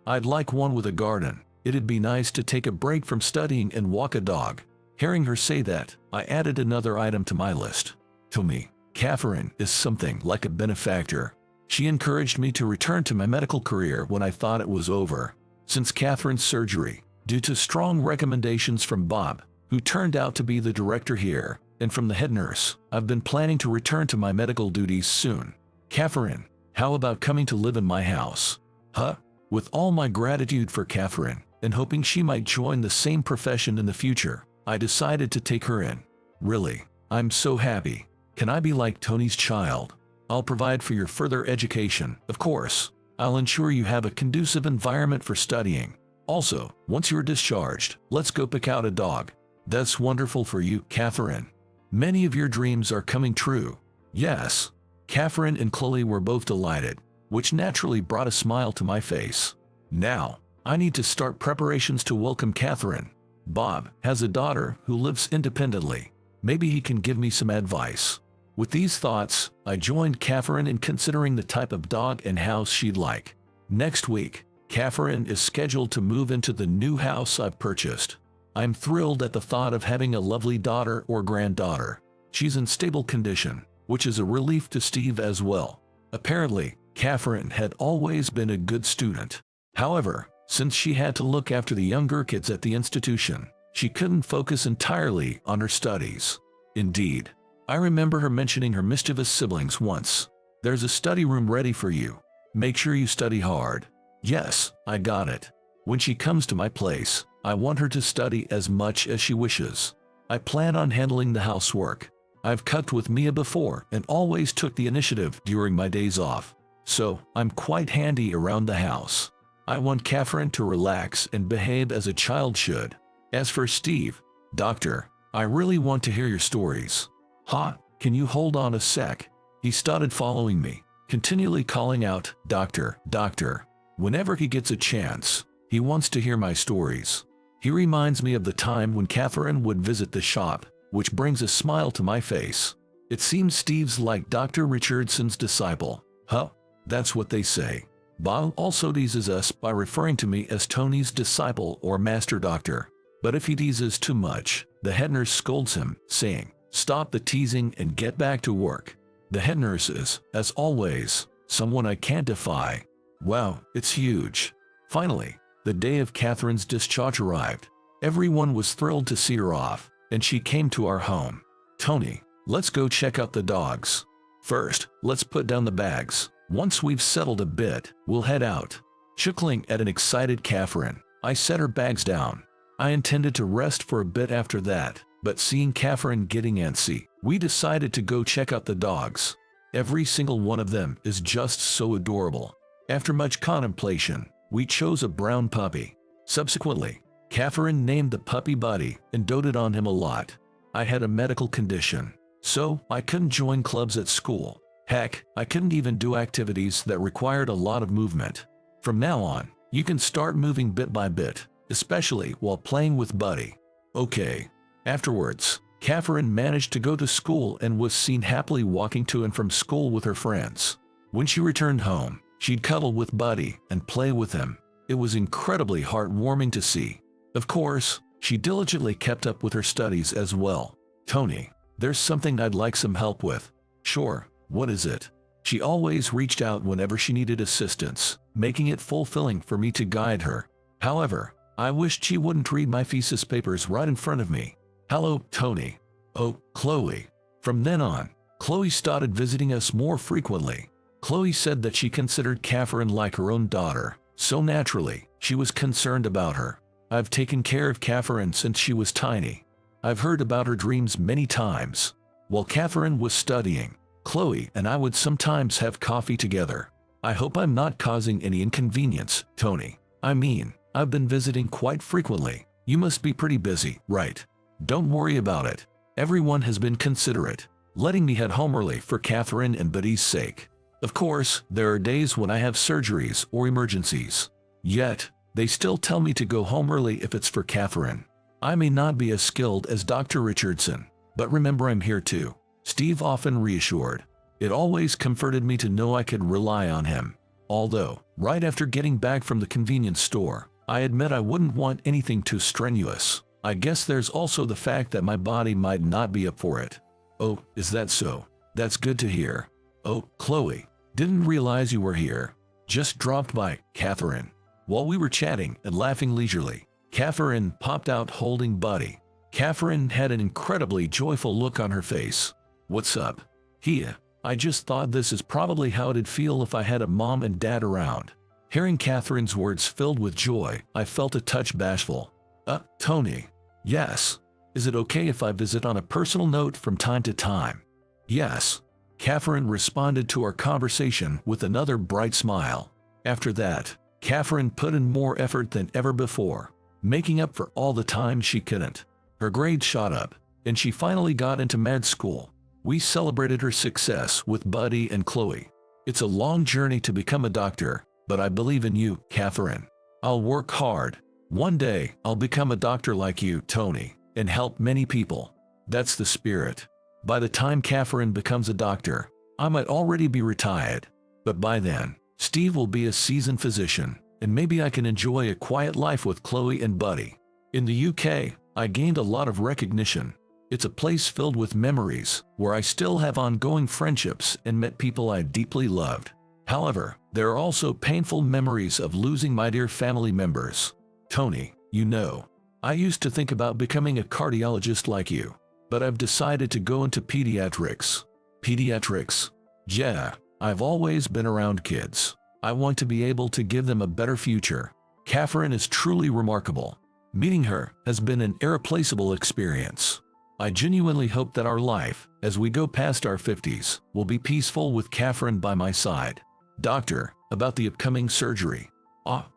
I'd like one with a garden. It'd be nice to take a break from studying and walk a dog. Hearing her say that, I added another item to my list. To me, Catherine is something like a benefactor. She encouraged me to return to my medical career when I thought it was over. Since Catherine's surgery, due to strong recommendations from Bob, who turned out to be the director here, and from the head nurse, I've been planning to return to my medical duties soon. Catherine, how about coming to live in my house? Huh? With all my gratitude for Catherine, and hoping she might join the same profession in the future, I decided to take her in. Really, I'm so happy. Can I be like Tony's child? I'll provide for your further education, of course. I'll ensure you have a conducive environment for studying. Also, once you're discharged, let's go pick out a dog. That's wonderful for you, Catherine. Many of your dreams are coming true. Yes. Catherine and Chloe were both delighted, which naturally brought a smile to my face. Now, I need to start preparations to welcome Catherine. Bob has a daughter who lives independently. Maybe he can give me some advice. With these thoughts, I joined Catherine in considering the type of dog and house she'd like. Next week, Catherine is scheduled to move into the new house I've purchased. I'm thrilled at the thought of having a lovely daughter or granddaughter. She's in stable condition, which is a relief to Steve as well. Apparently, Catherine had always been a good student. However, since she had to look after the younger kids at the institution, she couldn't focus entirely on her studies. Indeed, I remember her mentioning her mischievous siblings once. There's a study room ready for you. Make sure you study hard. Yes, I got it. When she comes to my place, I want her to study as much as she wishes. I plan on handling the housework. I've cooked with Mia before and always took the initiative during my days off, so I'm quite handy around the house. I want Catherine to relax and behave as a child should. As for Steve, Doctor, I really want to hear your stories. Can you hold on a sec? He started following me, continually calling out, Doctor, Doctor. Whenever he gets a chance, he wants to hear my stories. He reminds me of the time when Catherine would visit the shop, which brings a smile to my face. It seems Steve's like Dr. Richardson's disciple. That's what they say. Bob also teases us by referring to me as Tony's disciple or master doctor. But if he teases too much, the head nurse scolds him, saying, Stop the teasing and get back to work. The head nurse is, as always, someone I can't defy. Wow, it's huge. Finally, the day of Catherine's discharge arrived. Everyone was thrilled to see her off, and she came to our home. Tony, let's go check out the dogs. First, let's put down the bags. Once we've settled a bit, we'll head out. Chuckling at an excited Catherine, I set her bags down. I intended to rest for a bit after that, but seeing Catherine getting antsy, we decided to go check out the dogs. Every single one of them is just so adorable. After much contemplation, we chose a brown puppy. Subsequently, Catherine named the puppy Buddy and doted on him a lot. I had a medical condition, so I couldn't join clubs at school. Heck, I couldn't even do activities that required a lot of movement. From now on, you can start moving bit by bit, especially while playing with Buddy. Okay. Afterwards, Catherine managed to go to school and was seen happily walking to and from school with her friends. When she returned home, she'd cuddle with Buddy and play with him. It was incredibly heartwarming to see. Of course, she diligently kept up with her studies as well. Tony, there's something I'd like some help with. Sure. What is it? She always reached out whenever she needed assistance, making it fulfilling for me to guide her. However, I wished she wouldn't read my thesis papers right in front of me. Hello, Tony. Oh, Chloe. From then on, Chloe started visiting us more frequently. Chloe said that she considered Catherine like her own daughter, so naturally, she was concerned about her. I've taken care of Catherine since she was tiny. I've heard about her dreams many times. While Catherine was studying, Chloe and I would sometimes have coffee together. I hope I'm not causing any inconvenience, Tony. I mean, I've been visiting quite frequently. You must be pretty busy, right? Don't worry about it. Everyone has been considerate, letting me head home early for Catherine and Buddy's sake. Of course, there are days when I have surgeries or emergencies. Yet, they still tell me to go home early if it's for Catherine. I may not be as skilled as Dr. Richardson, but remember I'm here too. Steve often reassured. It always comforted me to know I could rely on him. Although, right after getting back from the convenience store, I admit I wouldn't want anything too strenuous. I guess there's also the fact that my body might not be up for it. Oh, is that so? That's good to hear. Oh, Chloe, didn't realize you were here. Just dropped by, Catherine. While we were chatting and laughing leisurely, Catherine popped out holding Buddy. Catherine had an incredibly joyful look on her face. What's up? I just thought this is probably how it'd feel if I had a mom and dad around. Hearing Catherine's words filled with joy, I felt a touch bashful. Tony. Yes. Is it okay if I visit on a personal note from time to time? Yes. Catherine responded to our conversation with another bright smile. After that, Catherine put in more effort than ever before, making up for all the time she couldn't. Her grades shot up, and she finally got into med school. We celebrated her success with Buddy and Chloe. It's a long journey to become a doctor, but I believe in you, Catherine. I'll work hard. One day, I'll become a doctor like you, Tony, and help many people. That's the spirit. By the time Catherine becomes a doctor, I might already be retired. But by then, Steve will be a seasoned physician, and maybe I can enjoy a quiet life with Chloe and Buddy. In the UK, I gained a lot of recognition. It's a place filled with memories, where I still have ongoing friendships and met people I deeply loved. However, there are also painful memories of losing my dear family members. Tony, you know, I used to think about becoming a cardiologist like you, but I've decided to go into pediatrics. Pediatrics? Yeah, I've always been around kids. I want to be able to give them a better future. Catherine is truly remarkable. Meeting her has been an irreplaceable experience. I genuinely hope that our life, as we go past our 50s, will be peaceful with Catherine by my side. Doctor, about the upcoming surgery.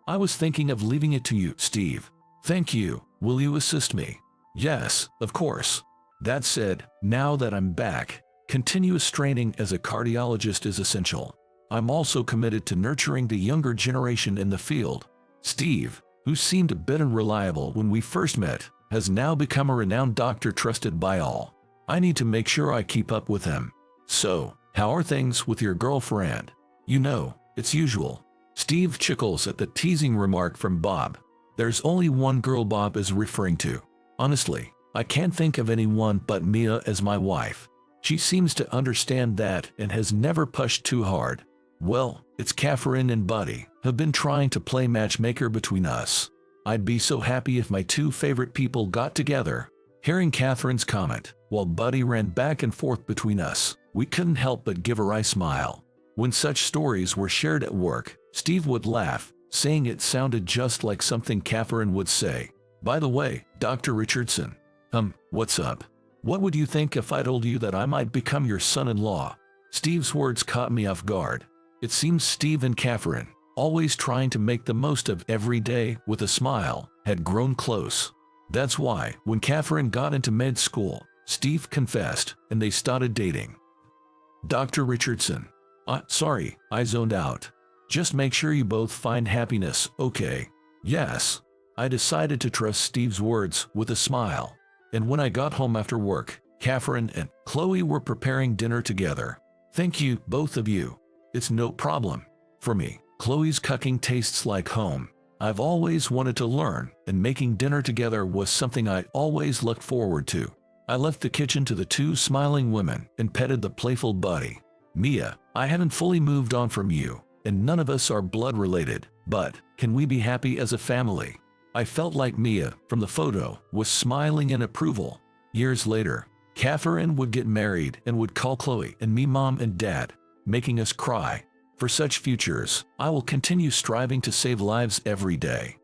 I was thinking of leaving it to you, Steve. Thank you. Will you assist me? Yes, of course. That said, now that I'm back, continuous training as a cardiologist is essential. I'm also committed to nurturing the younger generation in the field. Steve, who seemed a bit unreliable when we first met, has now become a renowned doctor trusted by all. I need to make sure I keep up with him. So, how are things with your girlfriend? You know, it's usual. Steve chuckles at the teasing remark from Bob. There's only one girl Bob is referring to. Honestly, I can't think of anyone but Mia as my wife. She seems to understand that and has never pushed too hard. Well, it's Catherine and Buddy have been trying to play matchmaker between us. I'd be so happy if my two favorite people got together. Hearing Catherine's comment, while Buddy ran back and forth between us, we couldn't help but give a wry smile. When such stories were shared at work, Steve would laugh, saying it sounded just like something Catherine would say. By the way, Dr. Richardson. What's up? What would you think if I told you that I might become your son-in-law? Steve's words caught me off guard. It seems Steve and Catherine, always trying to make the most of every day with a smile, had grown close. That's why, when Catherine got into med school, Steve confessed, and they started dating. Dr. Richardson. Sorry, I zoned out. Just make sure you both find happiness, okay? Yes. I decided to trust Steve's words with a smile. And when I got home after work, Catherine and Chloe were preparing dinner together. Thank you, both of you. It's no problem. For me, Chloe's cooking tastes like home. I've always wanted to learn, and making dinner together was something I always looked forward to. I left the kitchen to the two smiling women and petted the playful Buddy. Mia, I haven't fully moved on from you, and none of us are blood related, but can we be happy as a family? I felt like Mia, from the photo, was smiling in approval. Years later, Catherine would get married and would call Chloe and me Mom and Dad, making us cry. For such futures, I will continue striving to save lives every day.